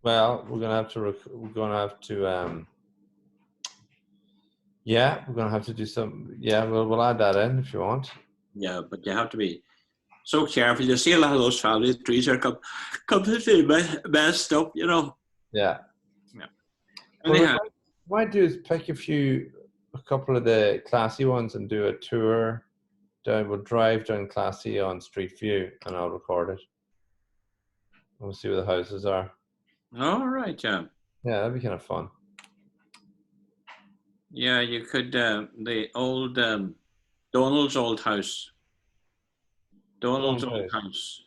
Well, we're gonna have to Yeah, we're gonna have to do some. Yeah, we'll add that in if you want. Yeah, but you have to be so careful. You see a lot of those family trees are completely messed up, you know. Yeah. Yeah. Well, Anyhow, what I do is pick a couple of the classy ones and do a tour. We'll drive down Classy on Street View and I'll record it. We'll see where the houses are. all right, yeah. Yeah, that'd be kind of fun. Yeah, you could, the old Donald's old house. Donald's old house.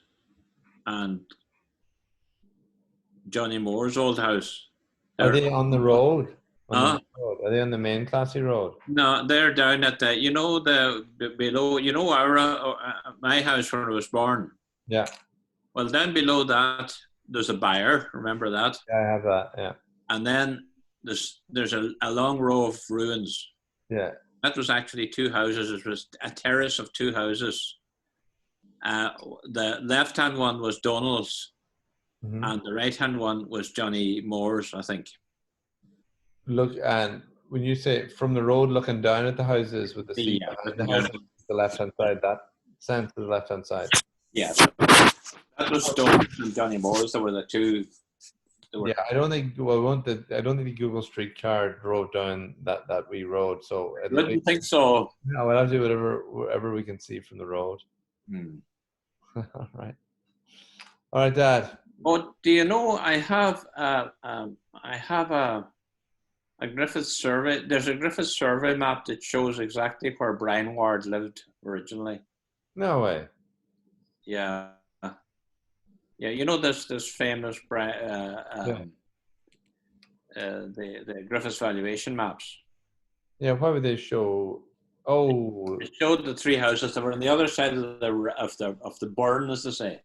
And Johnny Moore's old house. Are they on the road? Are they on the main Classy road? No, they're down at the, you know, the below, you know, my house where I was born. Yeah. Well, down below that, there's a byre. Remember that? Yeah, I have that. Yeah. And then there's a long row of ruins. Yeah. That was actually two houses. It was a terrace of two houses. The left-hand one was Donald's, and the right-hand one was Johnny Moore's, I think. Look, and when you say from the road looking down at the houses with the sea behind the house, the left-hand side, that sense to the left-hand side. Yeah, that was Donald's and Johnny Moore's. There were the two. Yeah, I don't think the Google Street Card drove down that wee road. So I don't think so. No, we'll have to do whatever we can see from the road. All right, Dad. Oh, do you know I have a Griffith survey. There's a Griffith survey map that shows exactly where Brian Ward lived originally. No way. Yeah. Yeah, you know this famous the Griffiths valuation maps. Yeah, why would they show? Oh, it showed the three houses that were on the other side of the burn, as they say.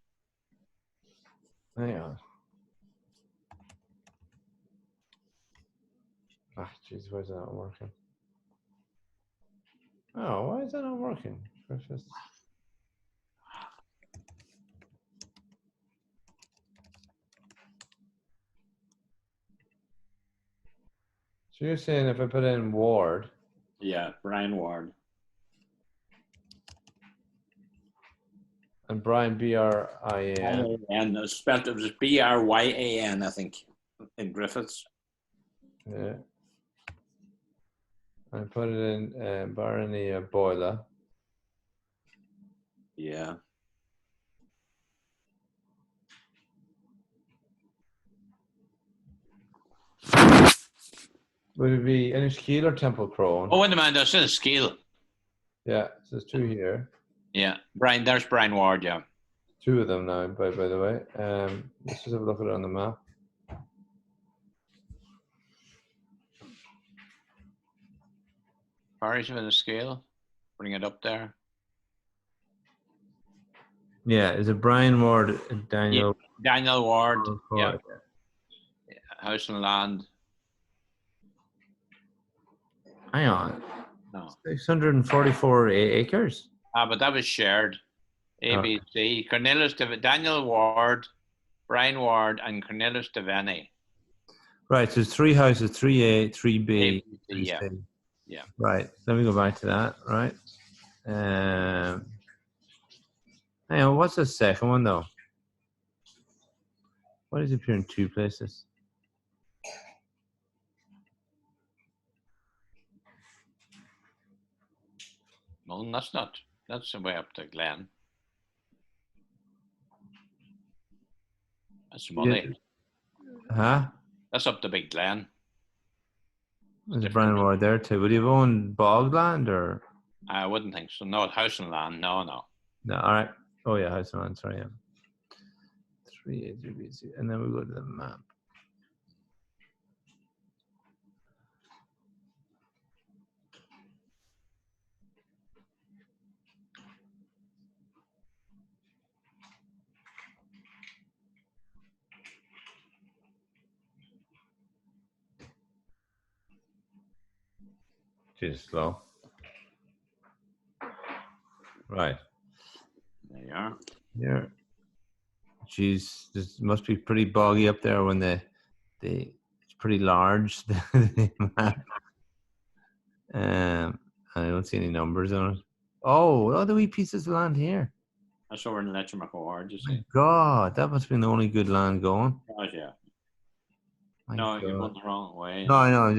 Hang on. Ah, jeez, why is that not working? Oh, why is that not working? Griffiths. So you're saying if I put in Ward? Yeah, Brian Ward. And Brian, B-R-I-A-N. And it was B-R-Y-A-N, I think, in Griffiths. Yeah. I put it in Barony Boiler. Yeah. Would it be Enniskeel or Temple Crone? Oh, wait a minute, that's in Enniskeel. Yeah, so there's two here. Yeah, there's Brian Ward, yeah. Two of them now, by the way. Let's just have a look at it on the map. Parish of Enniskeel. Bring it up there. Yeah, is it Brian Ward and Daniel? Yeah, Daniel Ward. Yeah. House and land. Hang on. No. 644 acres. But that was shared. ABC. Cornelius Daniel Ward, Brian Ward, and Cornelius Devaney. Right, so there's three houses, 3A, 3B. ABC, yeah. Right, let me go back to that, right? Hang on, what's the second one, though? Why does it appear in two places? No, that's not. That's the way up to Glen. That's money. Huh? That's up to Big Glen. There's Brian Ward there too. Would he have owned bogland or? I wouldn't think so. No, house and land. No. No, all right. Oh yeah, house and land. Sorry, yeah. 3A, 3B, and then we go to the map. Just slow. Right. There you are. Yeah. Geez, this must be pretty boggy up there when it's pretty large. The map. I don't see any numbers on it. Oh, the wee pieces of land here. That's over in Letchermachard, you My see. God, that must have been the only good land going. Oh, yeah. My No, God. you're going the wrong way. No, I know. I'm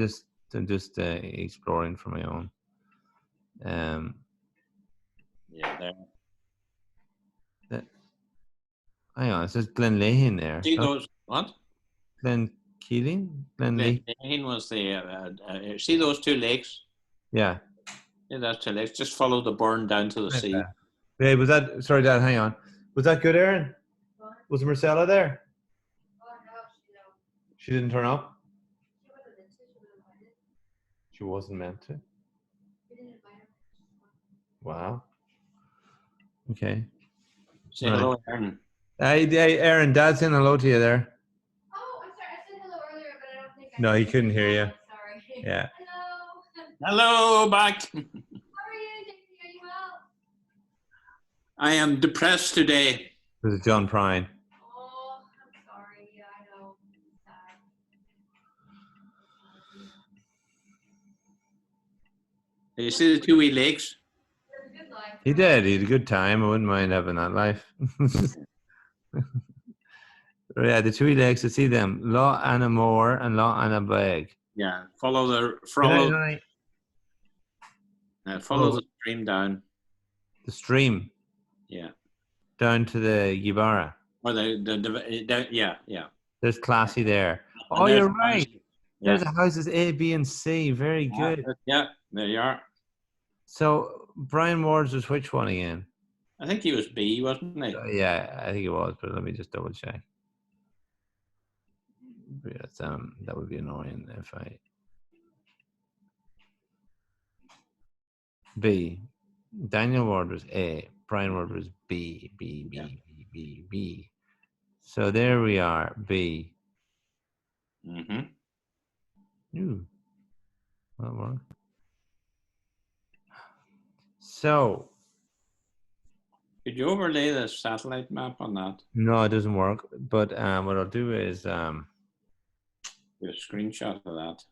just exploring for my own. Yeah, there. Hang on, it says Glenlane there. See those, what? Glen Keeling? Glenlane? Glenlane was the, see those two lakes? Yeah. Yeah, that's two lakes. Just follow the burn down to the sea. Hey, was that, sorry, Dad, hang on. Was that good, Aaron? Was Marcella there? Oh, no, she didn't turn up? She wasn't meant to. Wow. Okay. Say hello, Aaron. Hey, Aaron, Dad's saying hello to you there. Oh, I'm sorry. I said hello earlier, but I don't think I. No, he couldn't hear you. Sorry. Yeah. Hello, back. How are you, Daisy? Are you well? I am depressed today. This is John Prine. Oh, I'm sorry. Yeah, I know. Sad. You see the two wee lakes? Good life. He did. He had a good time. I wouldn't mind having that life. Yeah, the two lakes, I see them. Loch Anna Moor and Loch Anna Beg. Yeah, follow the stream down. The stream. Yeah. Down to the Gibara. Or yeah. There's classy there. Oh, you're right. Yeah. There's the houses A, B, and C. Very good. Yeah, there you are. So Brian Ward's was which one again? I think he was B, wasn't he? Yeah, I think it was, but let me just double check. Yes, that would be annoying if I B. Daniel Ward was A. Brian Ward was B. B. So there we are. B. Ooh. That worked. So. Could you overlay the satellite map on that? No, it doesn't work. But what I'll do is do a screenshot of that.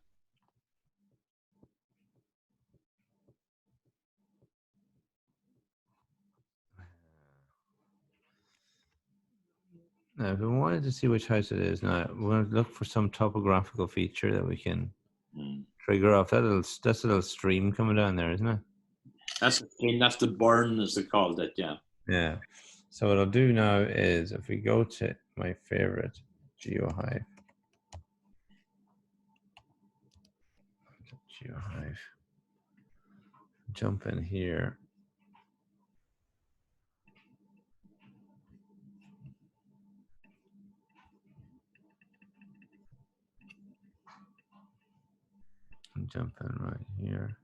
Now, if we wanted to see which house it is now, we're going to look for some topographical feature that we can trigger off. That's a little stream coming down there, isn't it? That's the stream. That's the burn, as they called it. Yeah. Yeah. So what I'll do now is, if we go to my favorite GeoHive, jump in here. Jump in right here.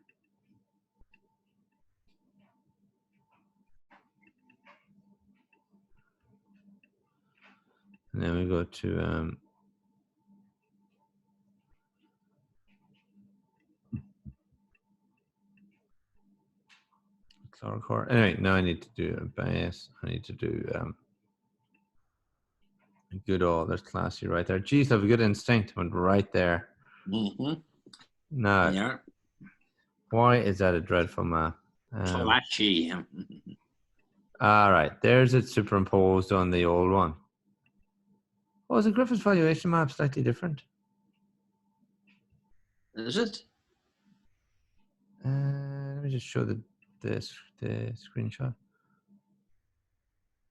And then we go to Chlorocore. Anyway, now I need to do a bias. I need to do good all. There's classy right there. Geez, I have a good instinct. Went right there. Now, yeah. Why is that a dreadful map? Flashy. All right, there's it superimposed on the old one. Oh, is the Griffiths valuation map slightly different? Is it? Let me just show the screenshot.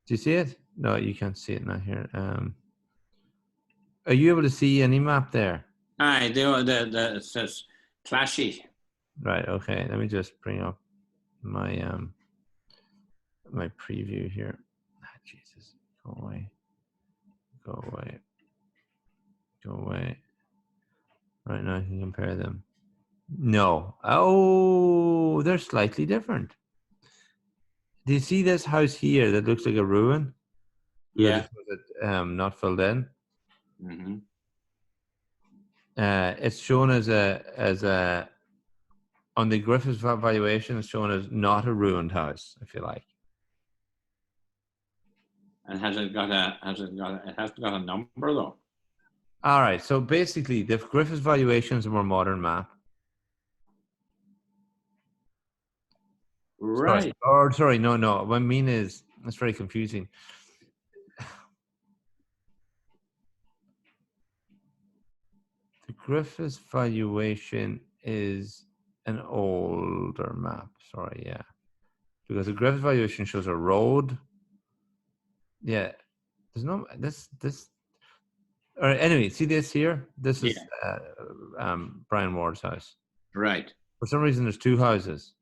Do you see it? No, you can't see it now here. Are you able to see any map there? Aye, it says flashy. Right. Okay. Let me just bring up my my preview here. Ah, Jesus, go away. Go away. Go away. Right now I can compare them. No. Oh, they're slightly different. Do you see this house here that looks like a ruin? Yeah. Not filled in. Mm-hmm. It's shown as a on the Griffiths valuation. It's shown as not a ruined house, if you like. And it hasn't got a number though. All right. So basically, the Griffiths valuation is a more modern map. Right. Sorry, no. What I mean is, it's very confusing. The Griffiths valuation is an older map. Sorry, yeah. Because the Griffiths valuation shows a road. Yeah. There's no this. All right. Anyway, see this here. This is Brian Ward's house. Right. For some reason, there's two houses.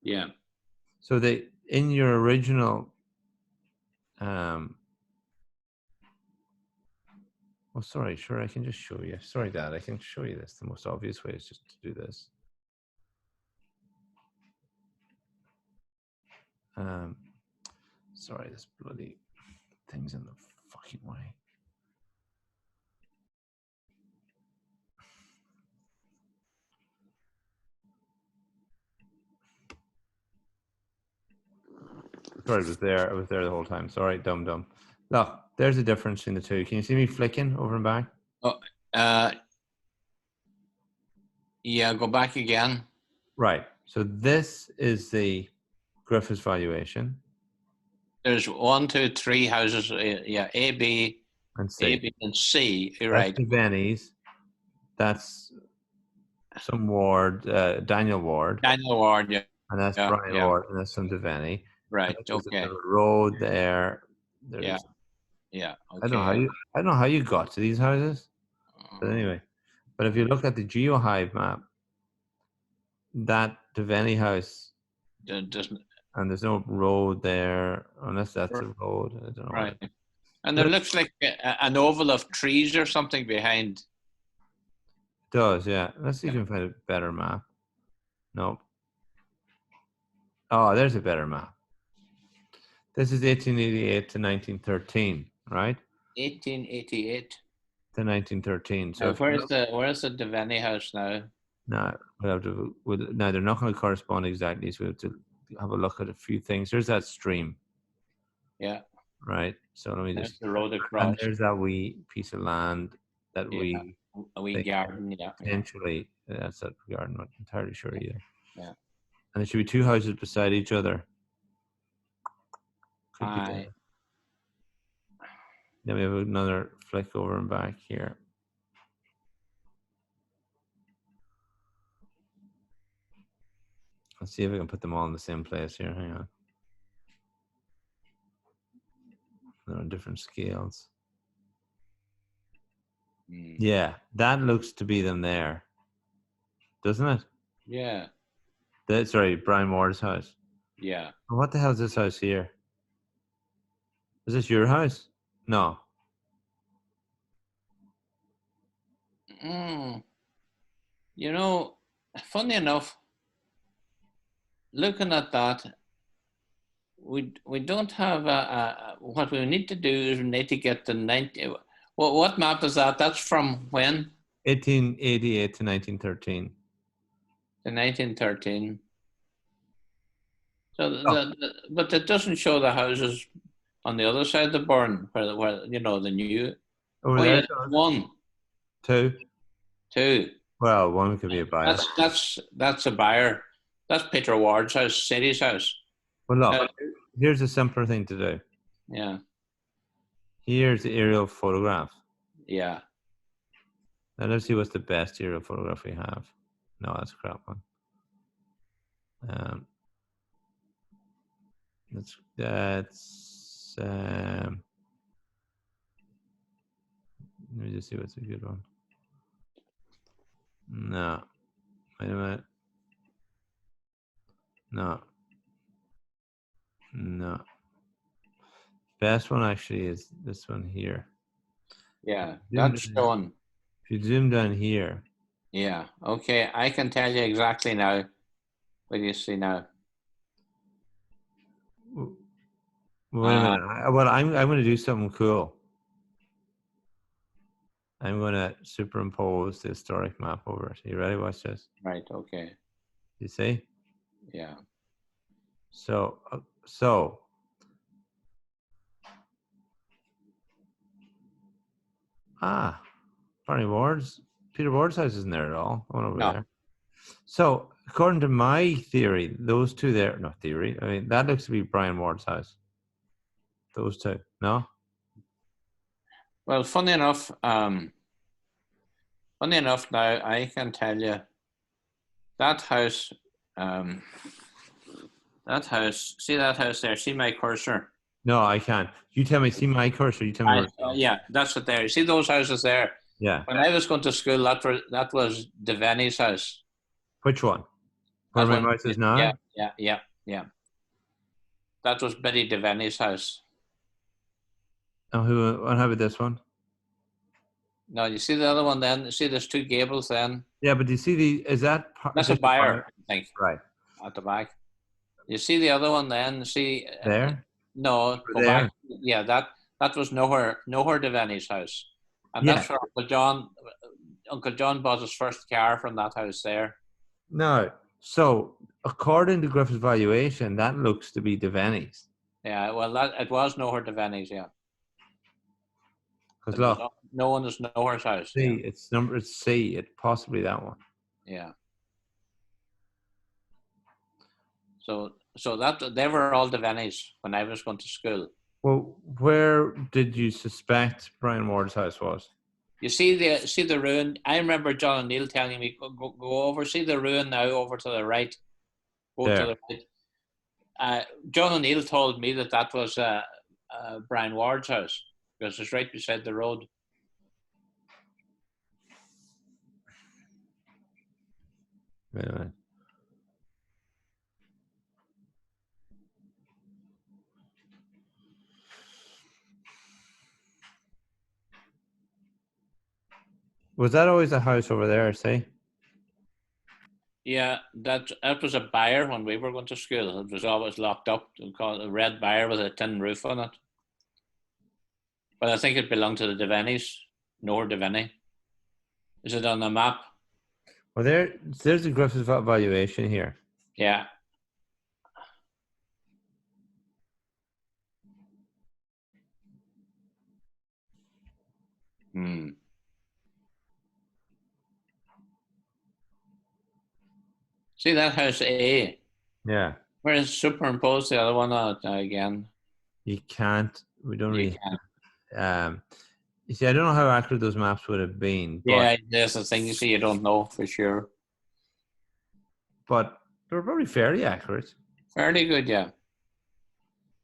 Yeah. So they in your original. Oh, sorry. Sure, I can just show you. Sorry, Dad. I can show you this. The most obvious way is just to do this. Sorry, this bloody thing's in the fucking way. Sorry, it was there. It was there the whole time. Sorry, dumb. Look, there's a difference in the two. Can you see me flicking over and back? Oh, yeah. Go back again. Right. So this is the Griffiths valuation. There's 1, 2, 3 houses. Yeah, A, B, And C. A, B, and C. You're That's right. the Bennies. That's some Ward, Daniel Ward. Daniel Ward. Yeah. And that's Brian Ward, and that's some Devaney. Right. There's Okay. a road there. There's, Yeah. Okay. I don't know how you got to these houses. But anyway, but if you look at the GeoHive map, that Devaney house doesn't. And there's no road there, unless that's a road. I don't know. Right. And there looks like an oval of trees or something behind. It does, yeah. Let's see if we can find a better map. Nope. Oh, there's a better map. This is 1888 to 1913, right? 1888 to 1913. So where's the Devaney house now? No, we have to. Now they're not going to correspond exactly, so we have to have a look at a few things. There's that stream. Yeah. Right. So let me There's just. the road across. And there's that wee piece of land that a wee garden. Yeah. Potentially, that's that garden. I'm not entirely sure either. Yeah. And there should be two houses beside each other. Could be there. Then we have another flick over and back here. Let's see if we can put them all in the same place here. Hang on. They're on different scales. Yeah, that looks to be them there. Doesn't it? Yeah. That's sorry, Brian Moore's house. Yeah. What the hell is this house here? Is this your house? No. You know, funny enough, looking at that, we don't have what we need to do is we need to get the 90. What map is that? That's from when? 1888 to 1913. The 1913. So, but it doesn't show the houses on the other side of the burn, where you know the new. Over there. Yeah, one. Two. Well, one could be a buyer. That's a buyer. That's Peter Ward's house, City's house. Well, look, here's a simpler thing to do. Yeah. Here's the aerial photograph. Yeah. Now let's see what's the best aerial photograph we have. No, that's a crap one. That's let me just see what's a good one. No. Wait a minute. No. Best one actually is this one here. Yeah, that's showing. If you zoom down here. Yeah. Okay, I can tell you exactly now. What do you see now? Wait a minute. Well, I'm going to do something cool. I'm going to superimpose the historic map over it. You ready? Watch this. Right. Okay. You see? Yeah. So Peter Ward's house isn't there at all. I went over there. So according to my theory, those two there, no theory, I mean, that looks to be Brian Ward's house. Those two, no? Well, funny enough, now I can tell you that house, see that house there, see my cursor? No, I can't. You tell me, see my cursor, you tell me where it's going. Yeah, that's it there. You see those houses there? Yeah. When I was going to school, that was Devaney's house. Which one? Where my mouse is now? Yeah. That was Biddy Devaney's house. Oh, and how about this one? No, you see the other one then? You see there's two gables then? Yeah, but do you see is that... That's a buyer, I think. Right. At the back. You see the other one then? See... There? No, go there? back. Yeah, that was nowhere Devaney's house. And that's where Uncle John bought his first car from that house there. No. So, according to Griffith's valuation, that looks to be Devaney's. Yeah, well, it was nowhere Devaney's, yeah. Because look, no one is nowhere's house. C, it's number C. It's possibly that one. Yeah. So that they were all Devaney's when I was going to school. Well, where did you suspect Brian Ward's house was? You see the ruin. I remember John O'Neill telling me go over, see the ruin now over to the right. Go there. to the right. John O'Neill told me that was Brian Ward's house because it's right beside the road. Wait a minute. Was that always a house over there, see? Yeah, that was a buyer when we were going to school. It was always locked up. It was called a red buyer with a tin roof on it. But I think it belonged to the Devaneys. Nor Devaney. Is it on the map? Well, there's the Griffith's valuation here. Yeah. See that house A? Yeah. Where is superimpose the other one on it again? You can't. We don't really. Can't. You see, I don't know how accurate those maps would have been. But, yeah, there's the thing. You see, you don't know for sure. But they were probably fairly accurate. Fairly good, yeah.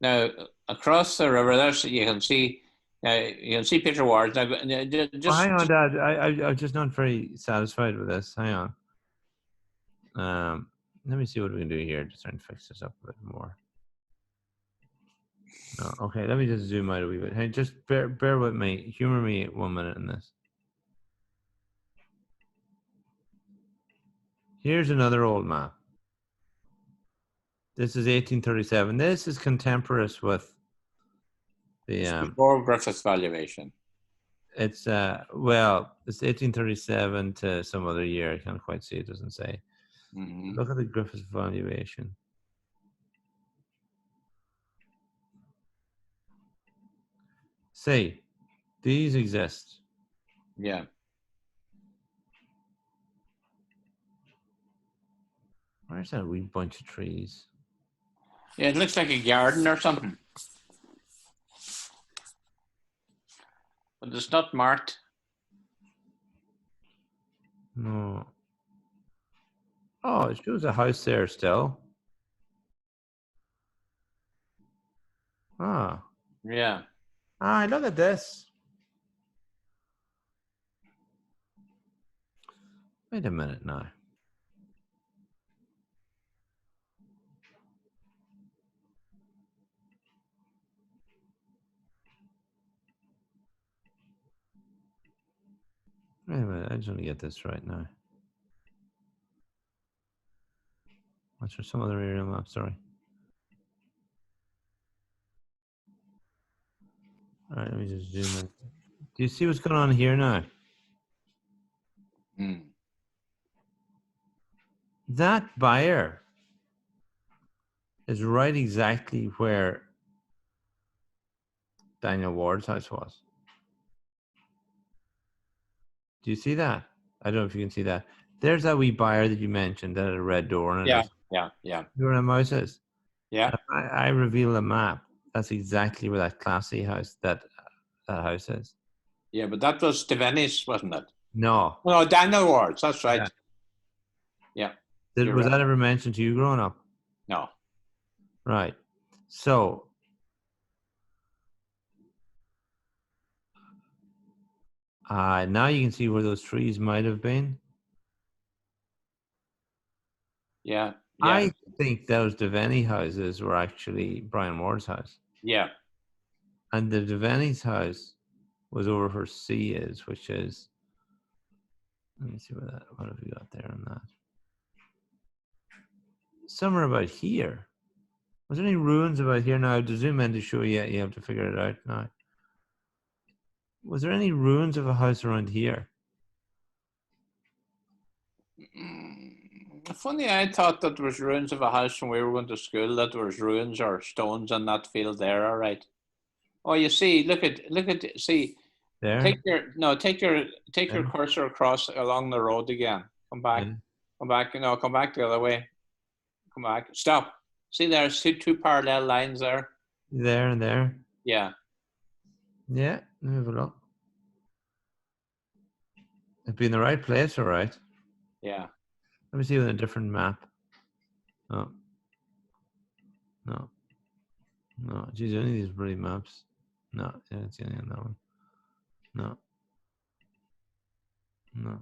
Now across the river, there's you can see Peter Ward. Now, hang on, Dad. I'm just not very satisfied with this. Hang on. Let me see what we can do here. Just try and fix this up a bit more. No, okay, let me just zoom out a wee bit. Hey, just bear with me. Humor me 1 minute in this. Here's another old map. This is 1837. This is contemporaneous with the before Griffith's valuation. It's well, it's 1837 to some other year. I can't quite see. It doesn't say. Mm-hmm. Look at the Griffith's valuation. See, these exist. Yeah. Where's that wee bunch of trees? Yeah, it looks like a garden or something. But it's not marked. No. Oh, it shows a house there still. Ah. Yeah. Ah, look at this. Wait a minute now. Wait a minute, I just want to get this right now. What's for some other aerial map? Sorry. All right, let me just zoom in. Do you see what's going on here now? That buyer is right exactly where Daniel Ward's house was. Do you see that? I don't know if you can see that. there's that wee buyer that you mentioned that had a red door on it. Yeah, You yeah. know where the mouse is? Yeah. And if I reveal a map, that's exactly where that classy house, that house is. Yeah, but that was Devaney's, wasn't it? No. No, Daniel Ward's. That's right. Yeah. Was that ever mentioned to you growing up? No. Right. So, now you can see where those trees might have been. Yeah. I think those Devaney houses were actually Brian Ward's house. Yeah. And the Devaney's house was over where C is, which is, let me see what have we got there on that? Somewhere about here. Was there any ruins about here? Now, to zoom in to show you, you have to figure it out now. Was there any ruins of a house around here? Funny, I thought that there was ruins of a house when we were going to school, that there was ruins or stones in that field there, all right. Oh, you see, look at, see, there. Take your cursor across along the road again. Come back, come back, come back the other way. Come back, stop. See, there's two parallel lines there. There and there. Yeah. Yeah, let me have a look. It'd be in the right place, all right. Yeah. Let me see with a different map. Oh. No. No. Geez, any of these bloody maps. No, yeah, it's any on that one. No. No.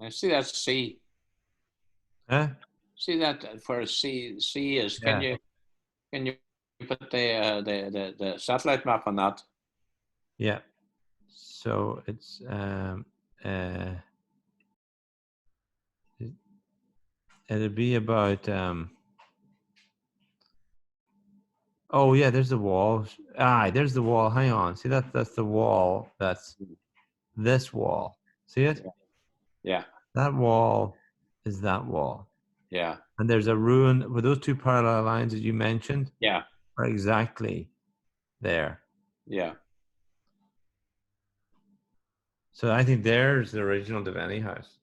I see that C. Huh? See that where C is. Can you put the satellite map on that? Yeah. So it's it'd be about oh yeah, there's the wall. There's the wall. Hang on. See that's the wall. That's this wall. See it? Yeah. That wall is that wall. Yeah. And there's a ruin with those two parallel lines that you mentioned. Yeah. Are exactly there. Yeah. So I think there's the original Devaney house.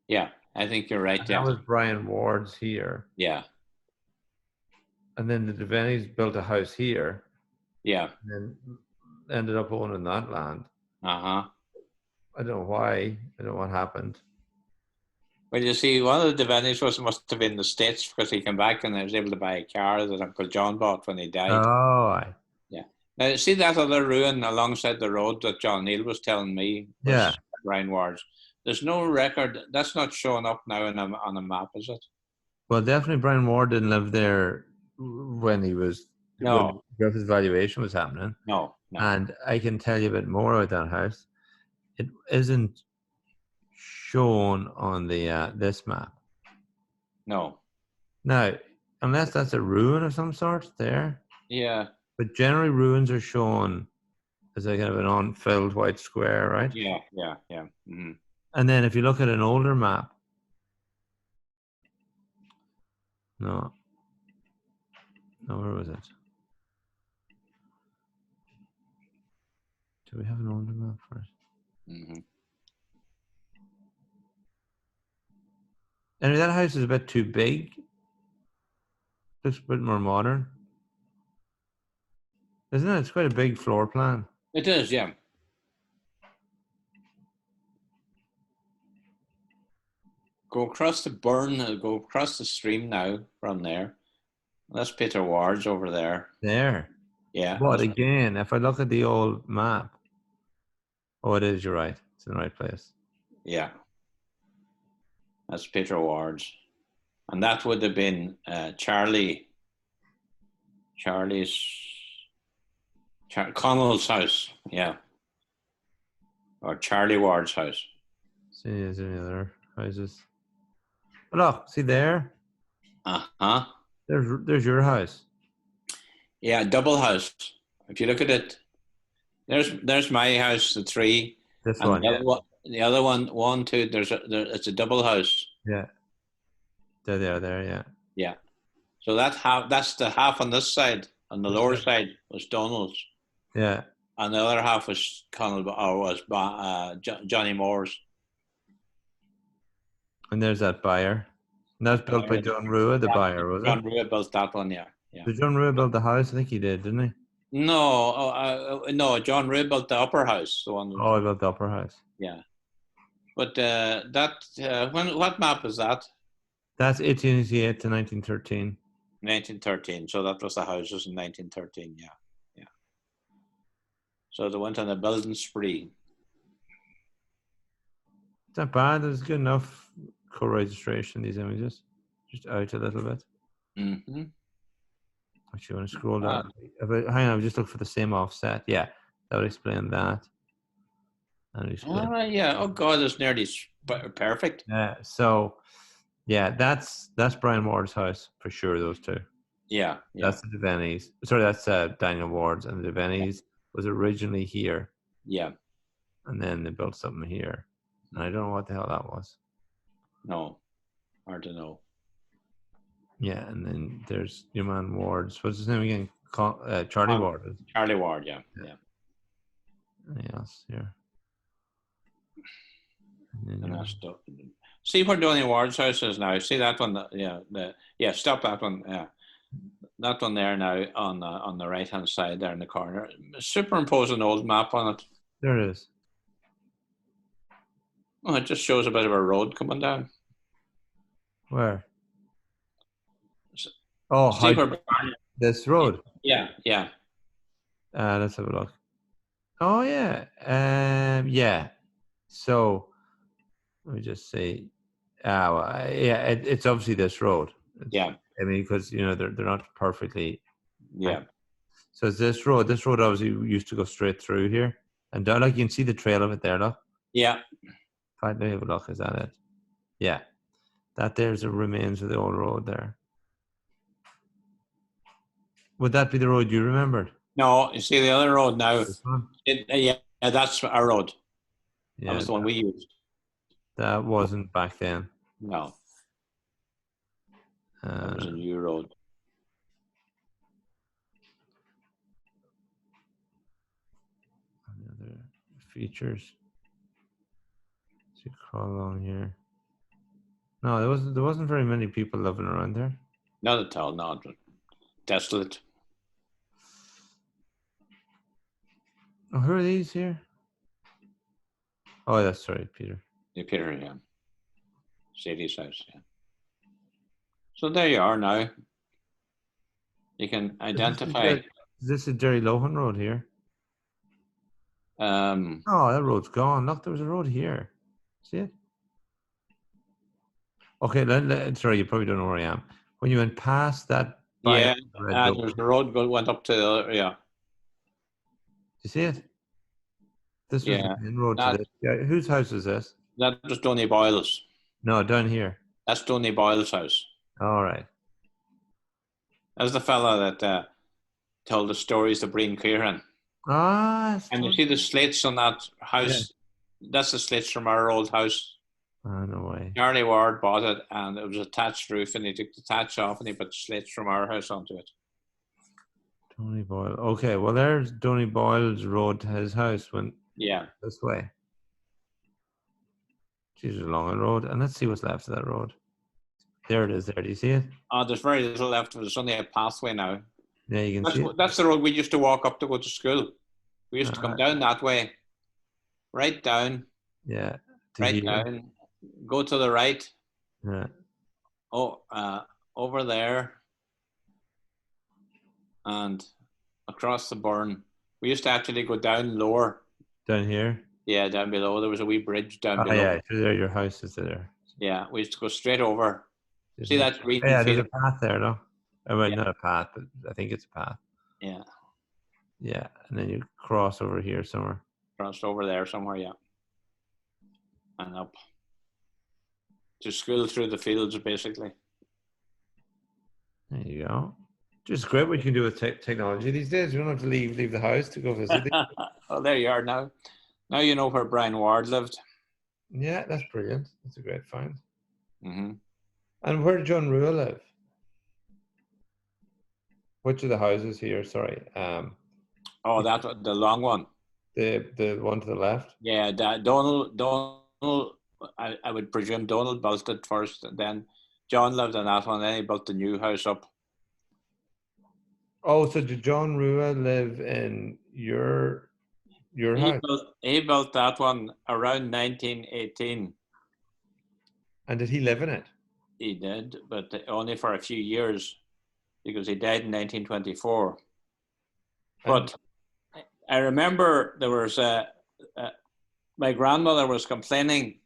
Yeah, I think you're right. That was Brian Ward's here. Yeah. And then the Devaneys built a house here. Yeah. And then ended up owning that land. Uh-huh. I don't know why. I don't know what happened. Well, you see, one of the Devaneys must have been in the States because he came back and was able to buy a car that Uncle John bought when he died. Oh, yeah. Now, see that other ruin alongside the road that John Neal was telling me was Brian Ward's. There's no record. That's not showing up now on a map, is it? Well, definitely Brian Ward didn't live there when he was when Griffith's valuation was happening. No. And I can tell you a bit more about that house. It isn't shown on the this map. No. Now, unless that's a ruin of some sort there. Yeah. But generally ruins are shown as a kind of an unfilled white square, right? Yeah. Mm-hmm. And then if you look at an older map, no, where was it? Do we have an older map for it? Mm-hmm. Anyway, that house is a bit too big. Looks a bit more modern. Isn't it? It's quite a big floor plan. It is, yeah. Go across the burn, go across the stream now from there. That's Peter Ward's over there. There. Yeah. But again, if I look at the old map, oh, it is, you're right. It's in the right place. Yeah. That's Peter Ward's. And that would have been Connell's house. Yeah. Or Charlie Ward's house. See, is there any other houses? Oh, look, see there? Uh-huh. There's your house. Yeah, double house. If you look at it, there's my house, the 3, This and one, yeah. the other one, 1, 2. It's a double house. Yeah. There they are there, yeah. Yeah. So that's the half on this side. On the lower side was Donald's. Yeah. And the other half was Johnny Moore's. And there's that buyer. And that was built by John Rua, the buyer, was it? John Rua built that one, yeah. Did John Rua build the house? I think he did, didn't he? No, John Rua built the upper house, the one. Oh, he built the upper house. Yeah. But what map is that? That's 1888 to 1913. 1913. So that was the houses in 1913. Yeah. So they went on a building spree. It's not bad. There's good enough co-registration, these images. Just out a little bit. Mm-hmm. Actually, want to scroll down. Hang on, I've just looked for the same offset. Yeah, that would explain that. And explain. Yeah. Oh God, it's nearly perfect. Yeah. So, yeah, that's Brian Ward's house for sure. Those two. Yeah. That's the Devaney's. Sorry, that's Daniel Ward's, and the Devaney's was originally here. Yeah. And then they built something here, and I don't know what the hell that was. No, hard to know. Yeah, and then there's your man Ward's. What's his name again? Charlie Ward. Charlie Ward, yeah. Anything else here? And that's stuff. See where Donny Ward's house is now. See that one? Stop that one. Yeah, that one there now on the right hand side there in the corner. Superimpose an old map on it. There it is. Oh, it just shows a bit of a road coming down. Where? Oh, this road. Yeah. Let's have a look. Oh yeah, yeah. So let me just say, it's obviously this road. I mean, because they're not perfectly. Yeah. So it's this road. This road obviously used to go straight through here, and down, like you can see the trail of it there. Look. Yeah. Let me have a look. Is that it? Yeah. That there's the remains of the old road there. Would that be the road you remembered? No, you see the other road now. That's our road. Yeah, that was the one we used. That wasn't back then. No. That was a new road. Other features. So you crawl along here. No, there wasn't very many people living around there. Not at all. Not desolate. Oh, who are these here? Oh, that's sorry, Peter. Yeah, Peter, yeah. Sadie's house, yeah. So there you are now. You can identify. This is Jerry Lohan Road here. Oh, that road's gone. Look, there was a road here. See it? Okay, sorry, you probably don't know where I am. When you went past that, there's the road went up to the other, yeah. Do you see it? This was the main road to this. Yeah, whose house is this? That was Donny Boyle's. No, down here. That's Donny Boyle's house. All right. That's the fella that told the stories to Breen Kieran. And you see the slates on that house? Yeah. That's the slates from our old house. Oh, no way. Charlie Ward bought it, and it was a thatched roof, and he took the thatch off, and he put slates from our house onto it. Donny Boyle. Okay, well, there's Donny Boyle's road to his house. This way. Jesus, along a road. And let's see what's left of that road. There it is there. Do you see it? There's very little left. There's only a pathway now. Yeah, you can see it. That's the road we used to walk up to go to school. We used to come down that way. Right down. Yeah. Right down. Go to the right. Yeah. Over there. And across the burn. We used to actually go down lower. Down here? Yeah, down below. There was a wee bridge down below. Yeah, there. Your house is there. Yeah, we used to go straight over. See that green field? There's a path there, no? Well, not a path, but I think it's a path. Yeah. Yeah, and then you cross over here somewhere. Cross over there somewhere, yeah. And up. To school through the fields, basically. There you go. Just great what you can do with technology these days. You don't have to leave the house to go visit. Oh, there you are now. Now you know where Brian Ward lived. Yeah, that's brilliant. That's a great find. Mm-hmm. And where did John Rua live? Which of the houses here? Sorry. Oh, that the long one. The one to the left. Yeah, Donald. I would presume Donald built it first, and then John lived in that one. Then he built the new house up. Oh, so did John Rua live in your house? He built that one around 1918. And did he live in it? He did, but only for a few years, because he died in 1924. But I remember there was my grandmother was complaining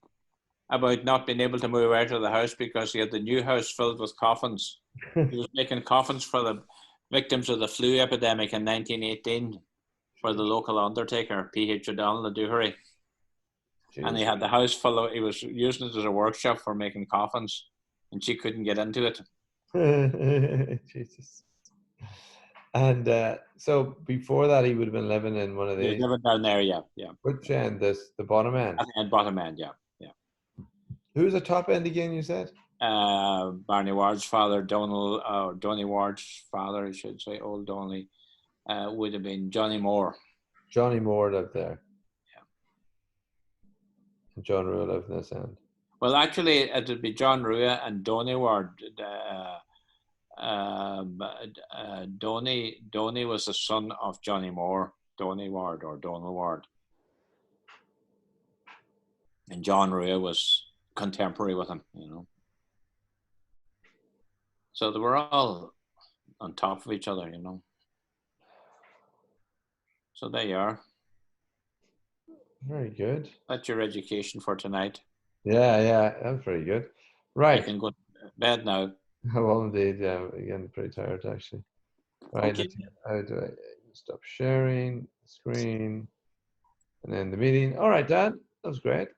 about not being able to move out of the house because he had the new house filled with coffins. He was making coffins for the victims of the flu epidemic in 1918 for the local undertaker, P.H. O'Donnell of Doohery. And he had the house full of, he was using it as a workshop for making coffins, and she couldn't get into it. Jesus. And so before that, he would have been living in one of He was these. living down there, yeah. Which end? The bottom end? At bottom end, yeah. Who's the top end again, you said? Barney Ward's father, Donny Ward's father, I should say, old Donny, would have been Johnny Moore. Johnny Moore lived there. Yeah. And John Rua lived in this end. Well, actually, it would be John Rua and Donny Ward. Donny was the son of Johnny Moore, Donny Ward or Donald Ward. And John Rua was contemporary with him, you know. So they were all on top of each other, you know. So there you are. Very good. That's your education for tonight. Yeah, that's very good. Right. I can go to bed now. Well, indeed, yeah. Again, pretty tired actually. Right. Okay. How do I stop sharing the screen and end the meeting? All right, Dad. That was great.